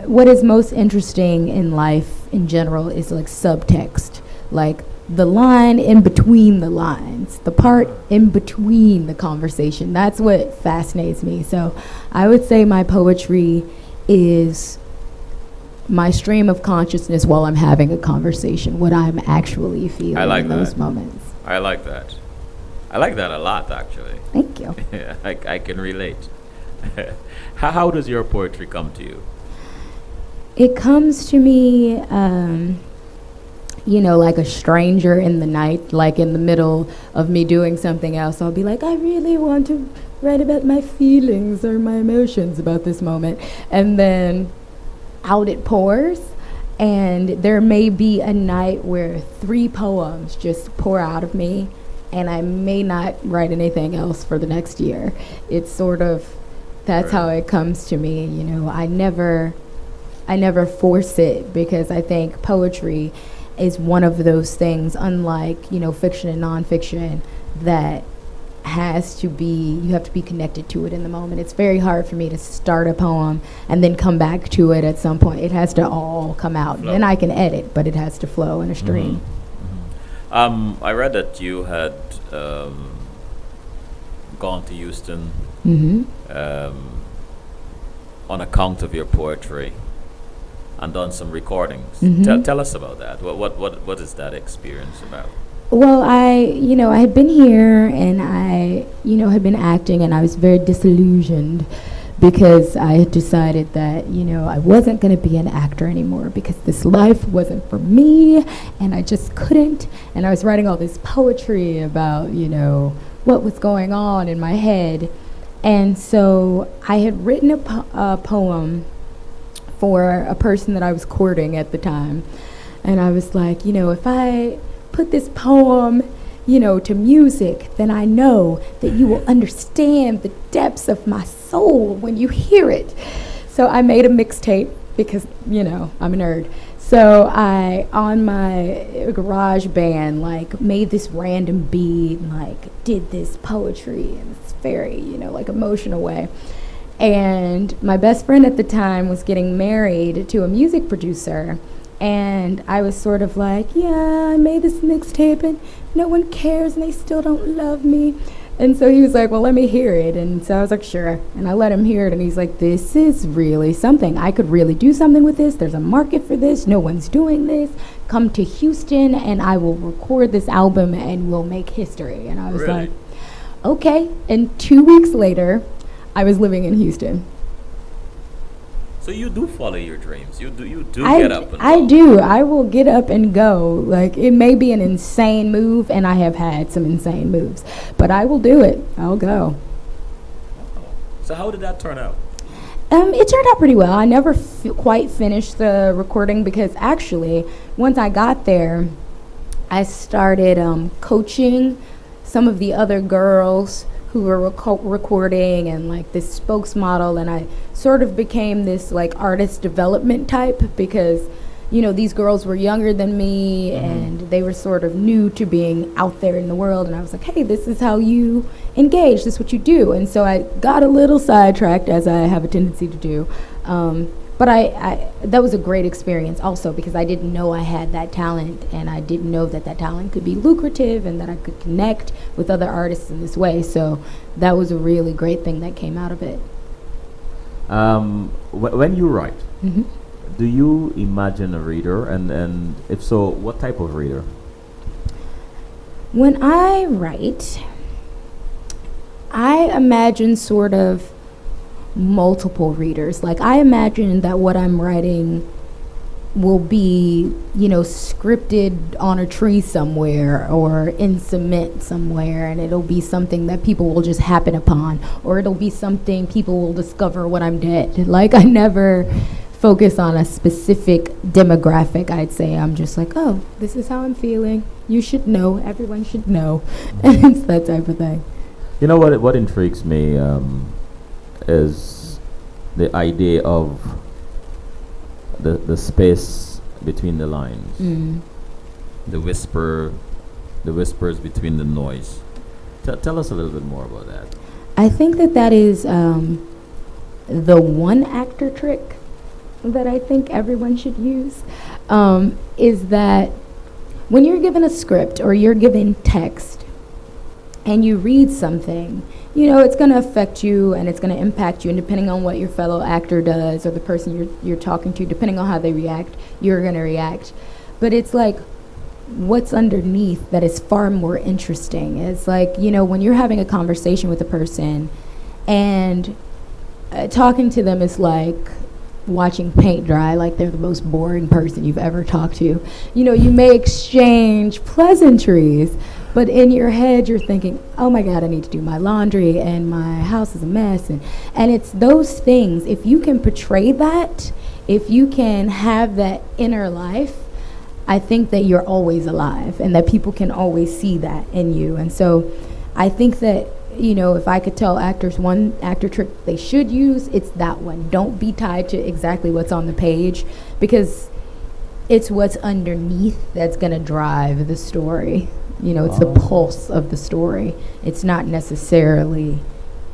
what is most interesting in life in general is like subtext, like the line in between the lines, the part in between the conversation. That's what fascinates me. So I would say my poetry is my stream of consciousness while I'm having a conversation, what I'm actually feeling I like in those that. moments. I like that. I like that a lot, actually. Thank you. Yeah, I can relate. How does your poetry come to you? It comes to me, like a stranger in the night, like in the middle of me doing something else. I'll be like, I really want to write about my feelings or my emotions about this moment. And then out it pours. And there may be a night where 3 poems just pour out of me, and I may not write anything else for the next year. It's sort of, that's how it comes to me. I never force it, because I think poetry is one of those things, unlike, fiction and nonfiction, that you have to be connected to it in the moment. It's very hard for me to start a poem and then come back to it at some point. It has to all come out. Flow. Then I can edit, but it has to flow in a stream. I read that you had gone to Houston on account of your poetry and done some recordings. Tell us about that. What is that experience about? Well, I had been here, and I, had been acting, and I was very disillusioned because I had decided that, I wasn't going to be an actor anymore, because this life wasn't for me, and I just couldn't. And I was writing all this poetry about, what was going on in my head. And so I had written a poem for a person that I was courting at the time. And I was like, if I put this poem, to music, then I know that you will understand the depths of my soul when you hear it. So I made a mixtape because, I'm a nerd. So I, on my garage band, made this random beat and, did this poetry in this very, emotional way. And my best friend at the time was getting married to a music producer. And I was sort of like, yeah, I made this mixtape and no one cares and they still don't love me. And so he was like, well, let me hear it. And so I was like, sure. And I let him hear it, and he's like, this is really something. I could really do something with this. There's a market for this. No one's doing this. Come to Houston and I will record this album and we'll make history. And I was Really? like, okay. And 2 weeks later, I was living in Houston. So you do follow your dreams. You do I get up and I go. do. I will get up and go. It may be an insane move, and I have had some insane moves, but I will do it. I'll go. So how did that turn out? It turned out pretty well. I never quite finished the recording, because actually, once I got there, I started coaching some of the other girls who were recording, and this spokesmodel, and I sort of became this artist development type, because these girls were younger than me and they were sort of new to being out there in the world, and I was like, hey, this is how you engage, this is what you do. And so I got a little sidetracked, as I have a tendency to do, but I that was a great experience also, because I didn't know I had that talent, and I didn't know that talent could be lucrative and that I could connect with other artists in this way. So that was a really great thing that came out of it. When you write, do you imagine a reader, and if so, what type of reader? When I write, I imagine sort of multiple readers. I imagine that what I'm writing will be, scripted on a tree somewhere or in cement somewhere, and it'll be something that people will just happen upon, or it'll be something people will discover when I'm dead. Like, I never focus on a specific demographic. I'd say I'm just like, oh, this is how I'm feeling. You should know. Everyone should know. And it's that type of thing. You know what intrigues me is the idea of the space between the lines, the whispers between the noise. Tell us a little bit more about that. I think that is the one actor trick that I think everyone should use, is that when you're given a script or you're given text and you read something, it's going to affect you and it's going to impact you. And depending on what your fellow actor does or the person you're talking to, depending on how they react, you're going to react. But it's like, what's underneath that is far more interesting. It's like, when you're having a conversation with a person and talking to them is like watching paint dry, like they're the most boring person you've ever talked to. You may exchange pleasantries, but in your head you're thinking, oh my God, I need to do my laundry and my house is a mess. And it's those things. If you can portray that, if you can have that inner life, I think that you're always alive and that people can always see that in you. And so I think that, if I could tell actors one actor trick they should use, it's that one. Don't be tied to exactly what's on the page, because it's what's underneath that's going to drive the story. It's the pulse of the story. It's not necessarily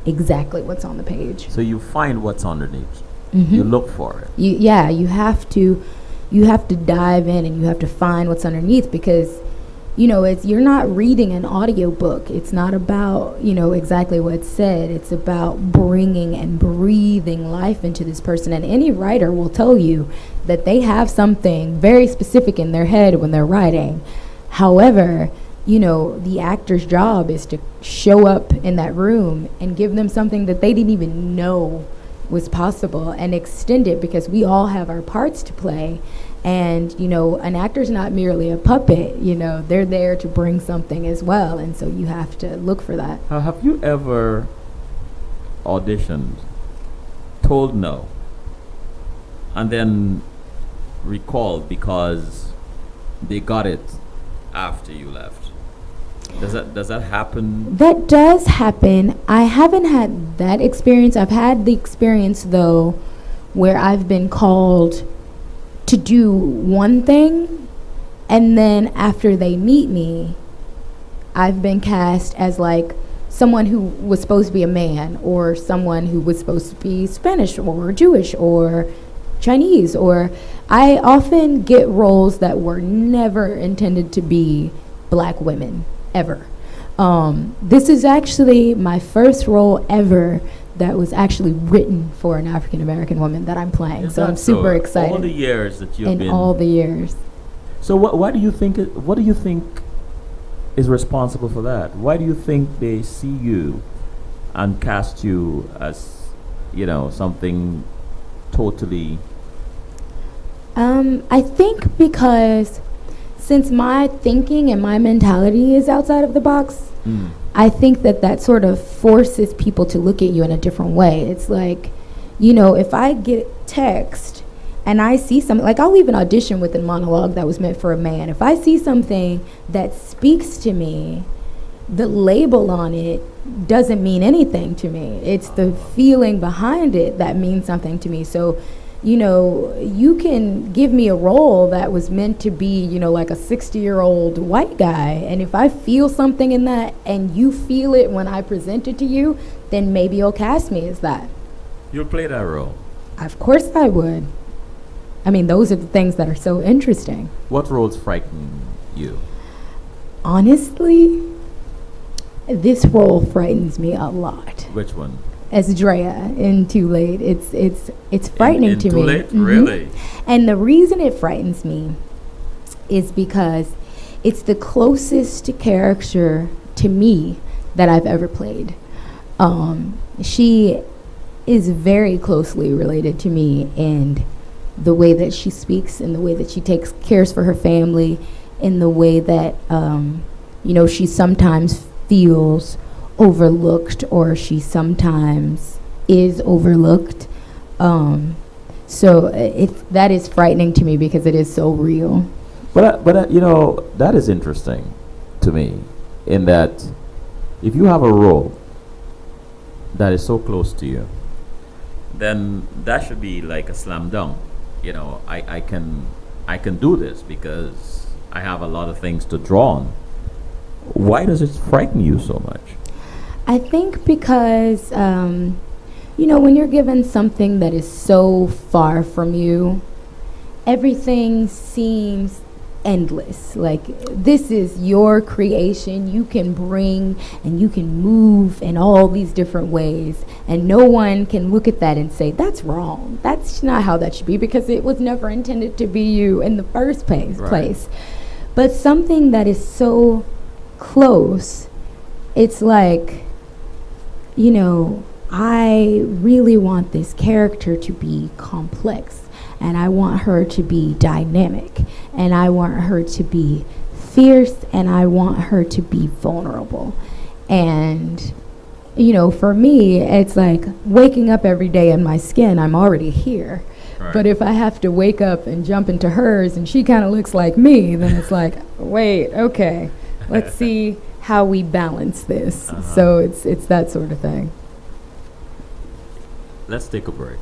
exactly what's on the page. So you find what's underneath. Mm-hmm. You look for it. You have to dive in and you have to find what's underneath, because you're not reading an audiobook. It's not about, exactly what's said. It's about bringing and breathing life into this person. And any writer will tell you that they have something very specific in their head when they're writing. However, the actor's job is to show up in that room and give them something that they didn't even know was possible and extend it, because we all have our parts to play. And, an actor's not merely a puppet, they're there to bring something as well. And so you have to look for that. Have you ever auditioned, told no, and then recalled because they got it after you left? Does that happen? That does happen. I haven't had that experience. I've had the experience, though, where I've been called to do one thing, and then after they meet me, I've been cast as like someone who was supposed to be a man, or someone who was supposed to be Spanish or Jewish or Chinese, or I often get roles that were never intended to be black women, ever. This is actually my first role ever that was actually written for an African American woman that I'm playing. So I'm super excited. All the years that you've been. All the years. So what do you think is responsible for that? Why do you think they see you and cast you as, something totally? I think because since my thinking and my mentality is outside of the box, I think that sort of forces people to look at you in a different way. It's like, if I get text and I see something, like I'll even audition with a monologue that was meant for a man. If I see something that speaks to me, the label on it doesn't mean anything to me. It's the feeling behind it that means something to me. So, you can give me a role that was meant to be, like a 60-year-old white guy. And if I feel something in that and you feel it when I present it to you, then maybe you'll cast me as that. You'll play that role? Of course I would. I mean, those are the things that are so interesting. What roles frighten you? Honestly, this role frightens me a lot. Which one? As Drea in Too Late. It's frightening to me. Too Late? Mm-hmm. Really? And the reason it frightens me is because it's the closest character to me that I've ever played. She is very closely related to me, and the way that she speaks, in the way that she cares for her family, in the way that she sometimes feels overlooked, or she sometimes is overlooked. So that is frightening to me because it is so real. But that is interesting to me, in that if you have a role that is so close to you, then that should be like a slam dunk. I can do this because I have a lot of things to draw on. Why does it frighten you so much? I think because, when you're given something that is so far from you, everything seems endless. Like, this is your creation. You can bring and you can move in all these different ways, and no one can look at that and say, that's wrong. That's not how that should be, because it was never intended to be you in the first place. But something that is so close, it's like, I really want this character to be complex, and I want her to be dynamic, and I want her to be fierce, and I want her to be vulnerable. And, for me, it's like waking up every day in my skin, I'm already here. Right. But if I have to wake up and jump into hers and she kind of looks like me, then it's like, wait, okay, let's see how we balance this. So it's that sort of thing. Let's take a break.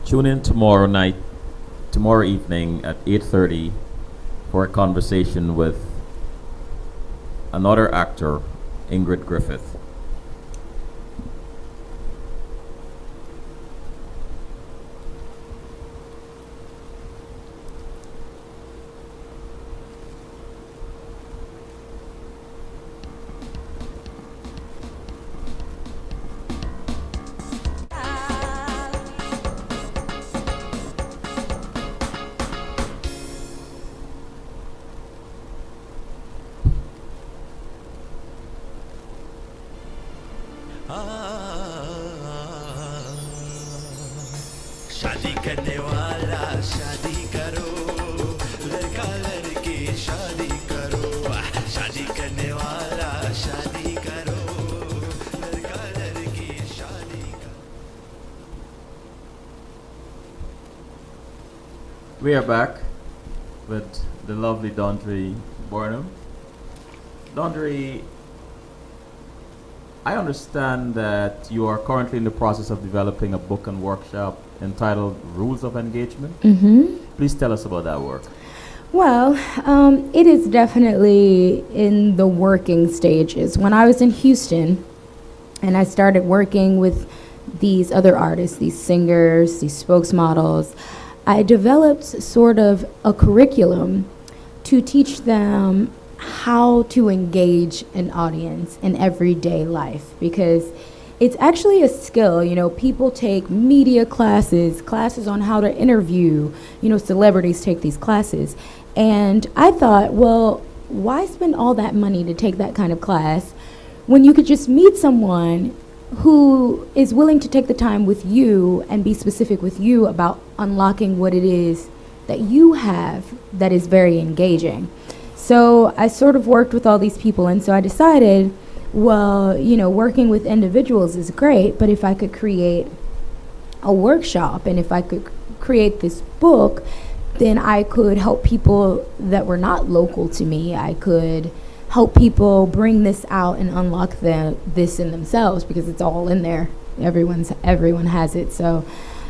Tune in tomorrow evening at 8:30 for a conversation with another actor, Ingrid Griffith. शादी करने वाला शादी करो, लड़का लड़की शादी करो, शादी करने वाला शादी करो, लड़का लड़की शादी करो. We are back with the lovely Dondrie Burnham. Dondrie, I understand that you are currently in the process of developing a book and workshop entitled Rules of Engagement. Mm-hmm. Please tell us about that work. Well, it is definitely in the working stages. When I was in Houston and I started working with these other artists, these singers, these spokesmodels, I developed sort of a curriculum to teach them how to engage an audience in everyday life, because it's actually a skill. People take media classes on how to interview, celebrities take these classes. And I thought, well, why spend all that money to take that kind of class when you could just meet someone who is willing to take the time with you and be specific with you about unlocking what it is that you have that is very engaging. So I sort of worked with all these people, and so I decided, well, working with individuals is great, but if I could create a workshop and if I could create this book, then I could help people that were not local to me. I could help people bring this out and unlock this in themselves, because it's all in there. Everyone has it. So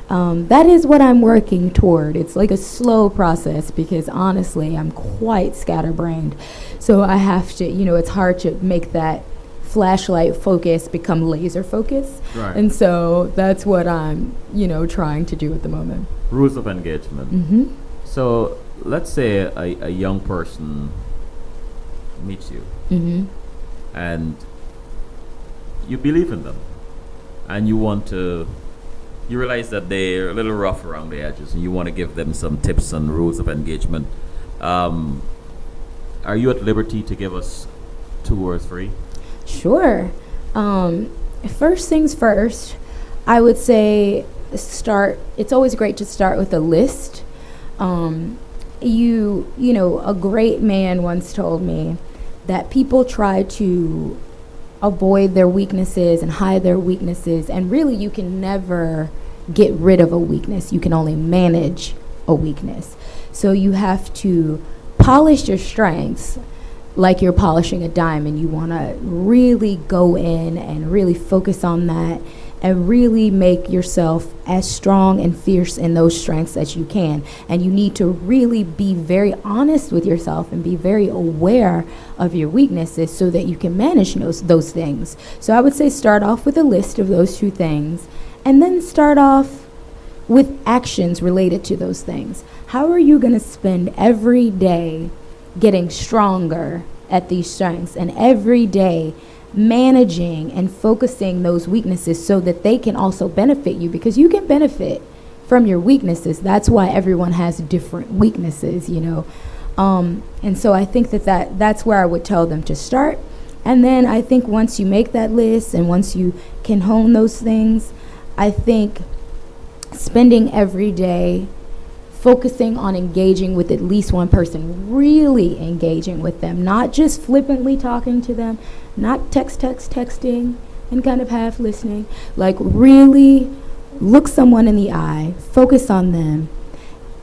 that is what I'm working toward. It's like a slow process, because honestly, I'm quite scatterbrained. So I have to, it's hard to make that flashlight focus become laser focus. Right. And so that's what I'm, trying to do at the moment. Rules of Engagement. Mm-hmm. So let's say a young person meets you, Mm-hmm. and you believe in them, and you realize that they're a little rough around the edges, and you want to give them some tips on rules of engagement. Are you at liberty to give us 2 or 3? Sure. First things first, I would say it's always great to start with a list. A great man once told me that people try to avoid their weaknesses and hide their weaknesses, and really you can never get rid of a weakness. You can only manage a weakness. So you have to polish your strengths like you're polishing a diamond. You want to really go in and really focus on that and really make yourself as strong and fierce in those strengths as you can. And you need to really be very honest with yourself and be very aware of your weaknesses so that you can manage those things. So I would say start off with a list of those 2 things, and then start off with actions related to those things. How are you going to spend every day getting stronger at these strengths, and every day managing and focusing those weaknesses so that they can also benefit you? Because you can benefit from your weaknesses. That's why everyone has different weaknesses, and so I think that's where I would tell them to start. And then I think once you make that list and once you can hone those things, I think spending every day focusing on engaging with at least one person, really engaging with them, not just flippantly talking to them, not texting and kind of half listening, like really look someone in the eye, focus on them,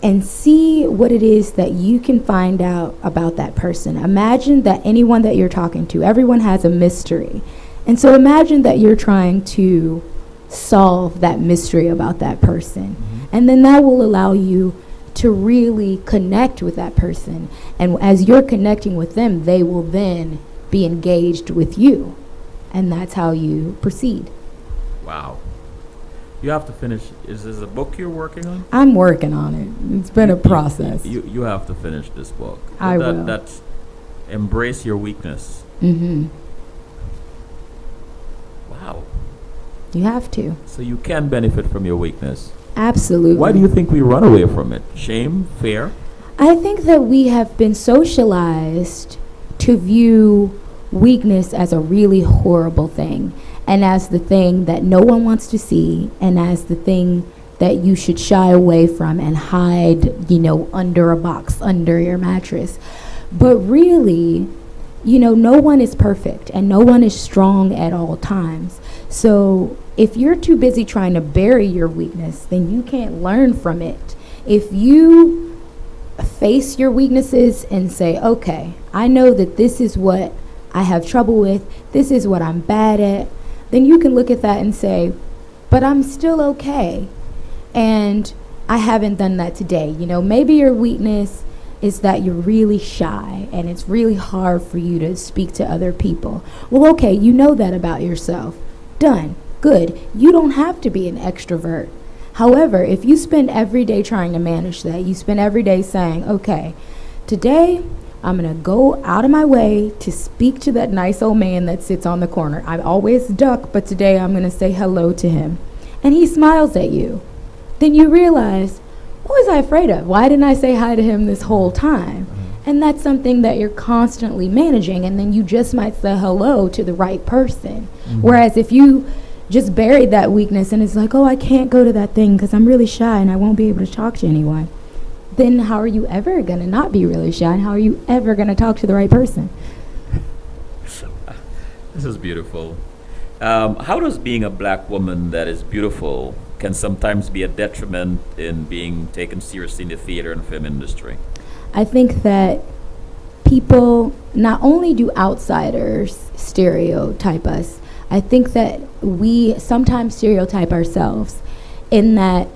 and see what it is that you can find out about that person. Imagine that anyone that you're talking to, everyone has a mystery. And so imagine that you're trying to solve that mystery about that person. And then that will allow you to really connect with that person. And as you're connecting with them, they will then be engaged with you. And that's how you proceed. Wow. You have to finish. Is this a book you're working on? I'm working on it. It's been a process. You have to finish this book. I will. That's embrace your weakness. Wow. You have to. So you can benefit from your weakness. Absolutely. Why do you think we run away from it? Shame? Fear? I think that we have been socialized to view weakness as a really horrible thing, and as the thing that no one wants to see, and as the thing that you should shy away from and hide, under a box, under your mattress. But really, no one is perfect and no one is strong at all times. So if you're too busy trying to bury your weakness, then you can't learn from it. If you face your weaknesses and say, okay, I know that this is what I have trouble with, this is what I'm bad at, then you can look at that and say, but I'm still okay. And I haven't done that today. Maybe your weakness is that you're really shy and it's really hard for you to speak to other people. Well, okay, you know that about yourself. Done. Good. You don't have to be an extrovert. However, if you spend every day trying to manage that, you spend every day saying, okay, today I'm going to go out of my way to speak to that nice old man that sits on the corner. I always duck, but today I'm going to say hello to him. And he smiles at you. Then you realize, what was I afraid of? Why didn't I say hi to him this whole time? And that's something that you're constantly managing, and then you just might say hello to the right person. Whereas if you just buried that weakness and it's like, oh, I can't go to that thing because I'm really shy and I won't be able to talk to anyone, then how are you ever going to not be really shy, and how are you ever going to talk to the right person? This is beautiful. How does being a black woman that is beautiful can sometimes be a detriment in being taken seriously in the theater and film industry? I think that people, not only do outsiders stereotype us, I think that we sometimes stereotype ourselves in that,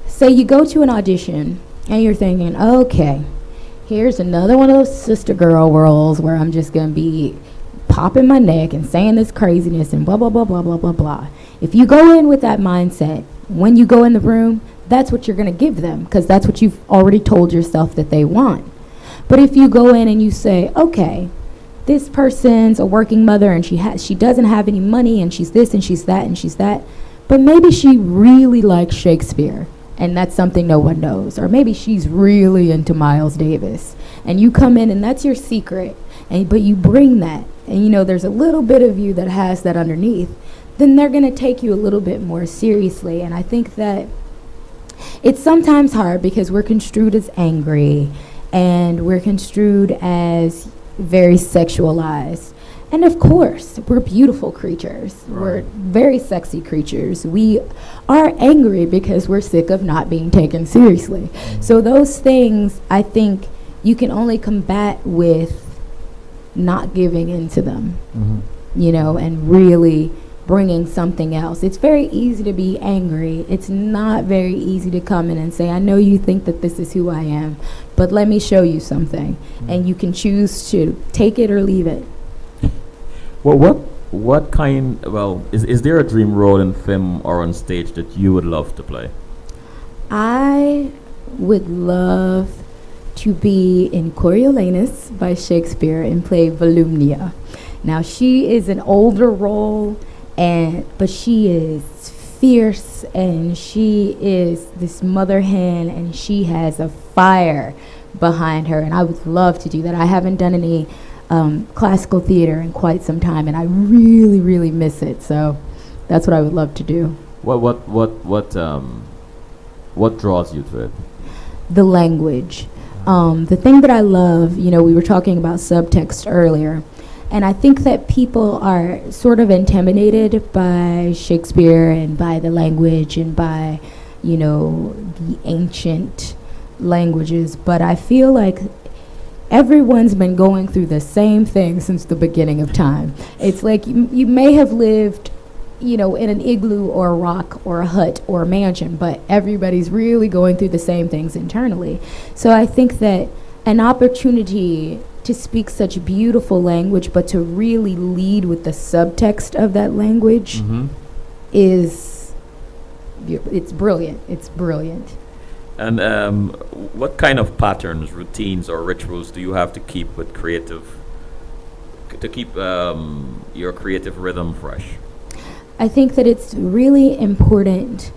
say you go to an audition and you're thinking, okay, here's another one of those sister girl roles where I'm just going to be popping my neck and saying this craziness and blah, blah, blah, blah, blah, blah, blah. If you go in with that mindset, when you go in the room, that's what you're going to give them, because that's what you've already told yourself that they want. But if you go in and you say, okay, this person's a working mother and she doesn't have any money and she's this and she's that and she's that, but maybe she really likes Shakespeare and that's something no one knows, or maybe she's really into Miles Davis, and you come in and that's your secret, but you bring that, and you know there's a little bit of you that has that underneath, then they're going to take you a little bit more seriously. And I think that it's sometimes hard because we're construed as angry and we're construed as very sexualized. And of course, we're beautiful creatures. Right. We're very sexy creatures. We are angry because we're sick of not being taken seriously. So those things, I think, you can only combat with not giving into them, you know, and really bringing something else. It's very easy to be angry. It's not very easy to come in and say, I know you think that this is who I am, but let me show you something. And you can choose to take it or leave it. Well, what kind? Well, is there a dream role in film or on stage that you would love to play? I would love to be in Coriolanus by Shakespeare and play Volumnia. Now she is an older role, but she is fierce and she is this mother hen and she has a fire behind her, and I would love to do that. I haven't done any classical theater in quite some time, and I really, really miss it. So that's what I would love to do. What draws you to it? The language. The thing that I love, you know, we were talking about subtext earlier, and I think that people are sort of intimidated by Shakespeare and by the language and by, you know, the ancient languages, but I feel like everyone's been going through the same thing since the beginning of time. It's like you may have lived, you know, in an igloo or a rock or a hut or a mansion, but everybody's really going through the same things internally. So I think that an opportunity to speak such beautiful language, but to really lead with the subtext of that language is, it's brilliant. It's brilliant. And what kind of patterns, routines, or rituals do you have to keep with to keep your creative rhythm fresh? I think that it's really important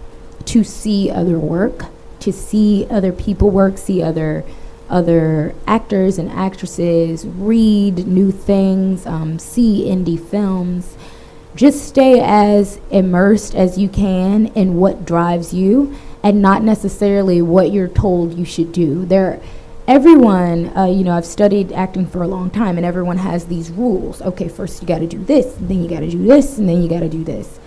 to see other work, to see other people work, see other actors and actresses, read new things, see indie films. Just stay as immersed as you can in what drives you and not necessarily what you're told you should do. Everyone, you know, I've studied acting for a long time, and everyone has these rules. Okay, first you got to do this, and then you got to do this, and then you got to do this.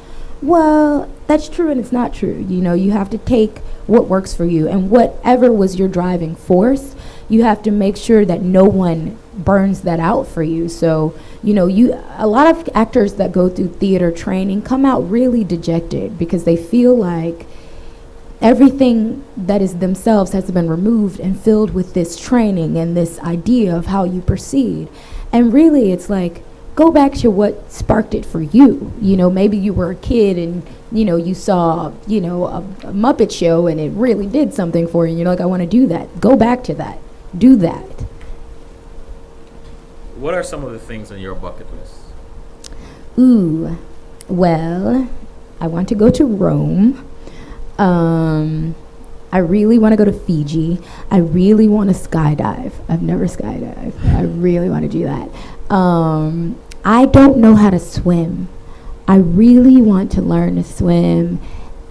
Well, that's true and it's not true. You know, you have to take what works for you, and whatever was your driving force, you have to make sure that no one burns that out for you. So, you know, a lot of actors that go through theater training come out really dejected because they feel like everything that is themselves has been removed and filled with this training and this idea of how you proceed. And really, it's like, go back to what sparked it for you. You know, maybe you were a kid and, you know, you saw, you know, a Muppet show and it really did something for you. You're like, I want to do that. Go back to that. Do that. What are some of the things on your bucket list? Ooh, well, I want to go to Rome. I really want to go to Fiji. I really want to skydive. I've never skydived. I really want to do that. I don't know how to swim. I really want to learn to swim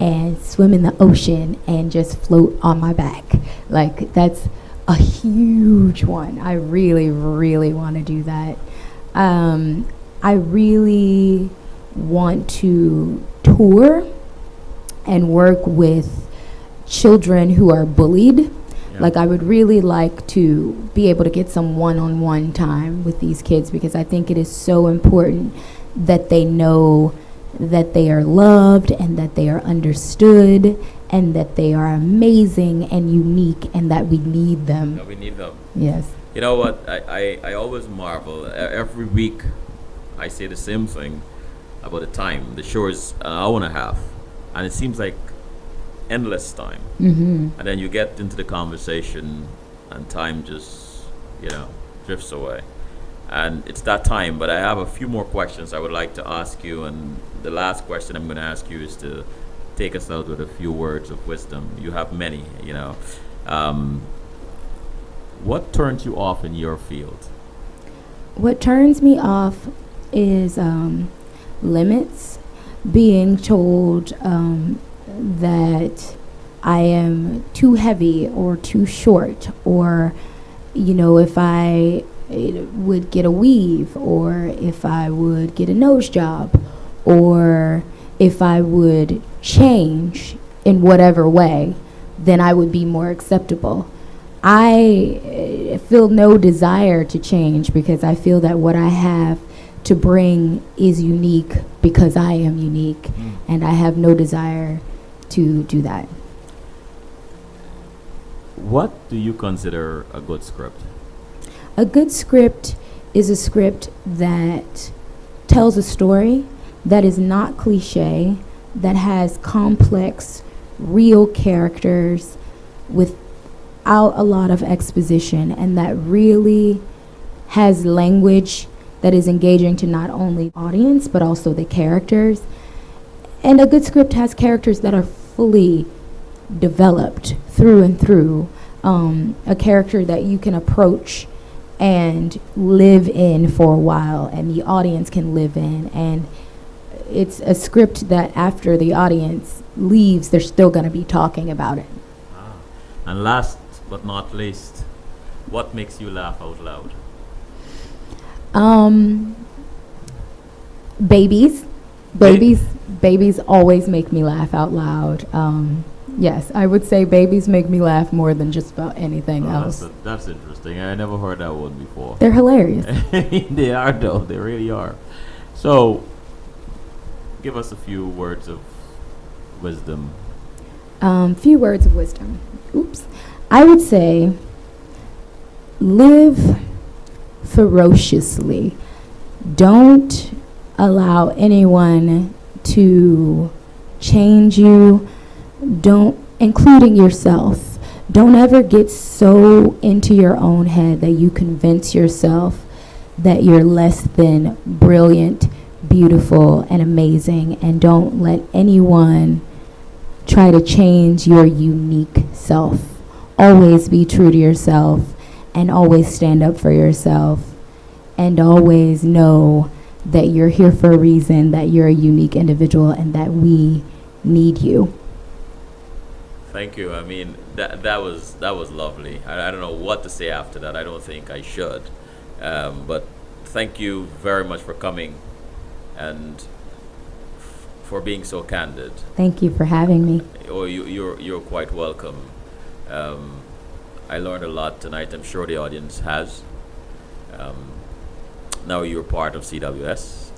and swim in the ocean and just float on my back. Like, that's a huge one. I really, really want to do that. I really want to tour and work with children who are bullied. Yeah. Like, I would really like to be able to get some one-on-one time with these kids, because I think it is so important that they know that they are loved and that they are understood and that they are amazing and unique and that we need them. Yeah, we need them. Yes. You know what? I always marvel. Every week I say the same thing about the time. The show is an hour and a half, and it seems like endless time. Mm-hmm. And then you get into the conversation and time just, you know, drifts away. And it's that time, but I have a few more questions I would like to ask you, and the last question I'm going to ask you is to take us out with a few words of wisdom. You have many, you know. What turns you off in your field? What turns me off is limits, being told that I am too heavy or too short, or, if I would get a weave, or if I would get a nose job, or if I would change in whatever way, then I would be more acceptable. I feel no desire to change because I feel that what I have to bring is unique because I am unique, and I have no desire to do that. What do you consider a good script? A good script is a script that tells a story that is not cliche, that has complex, real characters without a lot of exposition, and that really has language that is engaging to not only audience but also the characters. And a good script has characters that are fully developed through and through, a character that you can approach and live in for a while, and the audience can live in, and it's a script that after the audience leaves, they're still going to be talking about it. And last but not least, what makes you laugh out loud? Babies. Babies always make me laugh out loud. Yes, I would say babies make me laugh more than just about anything else. That's interesting. I never heard that one before. They're hilarious. They are, though. They really are. So, give us a few words of wisdom. Few words of wisdom. Oops. I would say live ferociously. Don't allow anyone to change you, including yourself. Don't ever get so into your own head that you convince yourself that you're less than brilliant, beautiful, and amazing, and don't let anyone try to change your unique self. Always be true to yourself, and always stand up for yourself, and always know that you're here for a reason, that you're a unique individual, and that we need you. Thank you. I mean, that was lovely. I don't know what to say after that. I don't think I should. But thank you very much for coming and for being so candid. Thank you for having me. Oh, you're quite welcome. I learned a lot tonight. I'm sure the audience has. Now you're part of CWS.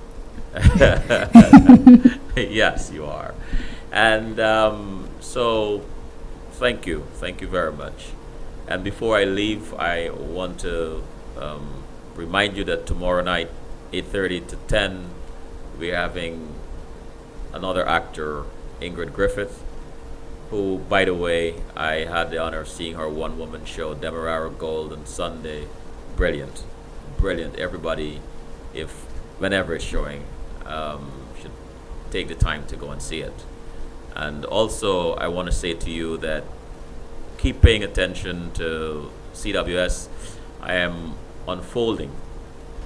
Yes, you are. And so thank you very much. And before I leave, I want to remind you that tomorrow night, 8:30 to 10, we're having another actor, Ingrid Griffith, who, by the way, I had the honor of seeing her one-woman show, Demerara Gold, on Sunday. Brilliant. Everybody, whenever it's showing, should take the time to go and see it. And also, I want to say to you that keep paying attention to CWS. I am unfolding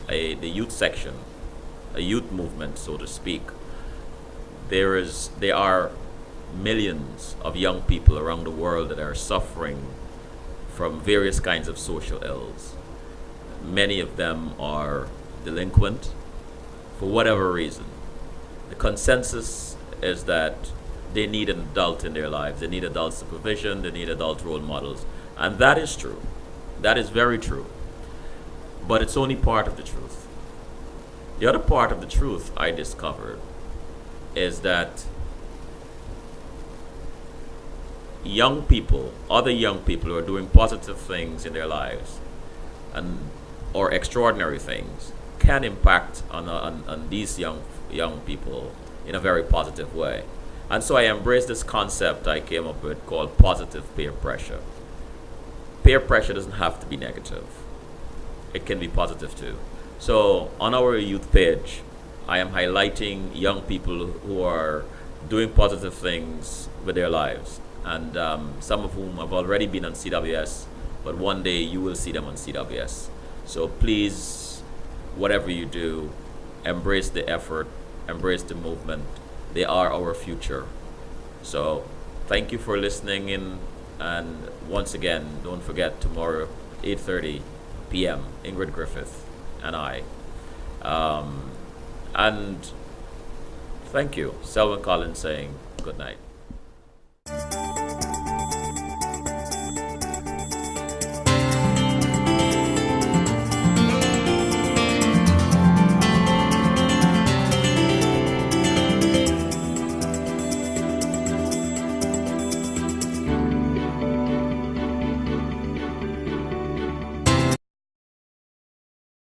the youth section, a youth movement, so to speak. There are millions of young people around the world that are suffering from various kinds of social ills. Many of them are delinquent for whatever reason. The consensus is that they need an adult in their lives. They need adult supervision. They need adult role models. And that is true. That is very true. But it's only part of the truth. The other part of the truth I discovered is that other young people who are doing positive things in their lives or extraordinary things can impact on these young people in a very positive way. And so I embraced this concept I came up with called positive peer pressure. Peer pressure doesn't have to be negative. It can be positive too. So on our youth page, I am highlighting young people who are doing positive things with their lives. And some of whom have already been on CWS, but one day you will see them on CWS. So please whatever you do, embrace the effort, embrace the movement. They are our future. So thank you for listening in, and once again, don't forget tomorrow, 8:30 p.m., Ingrid Griffith and I. And thank you. Selwyn Collins saying good night.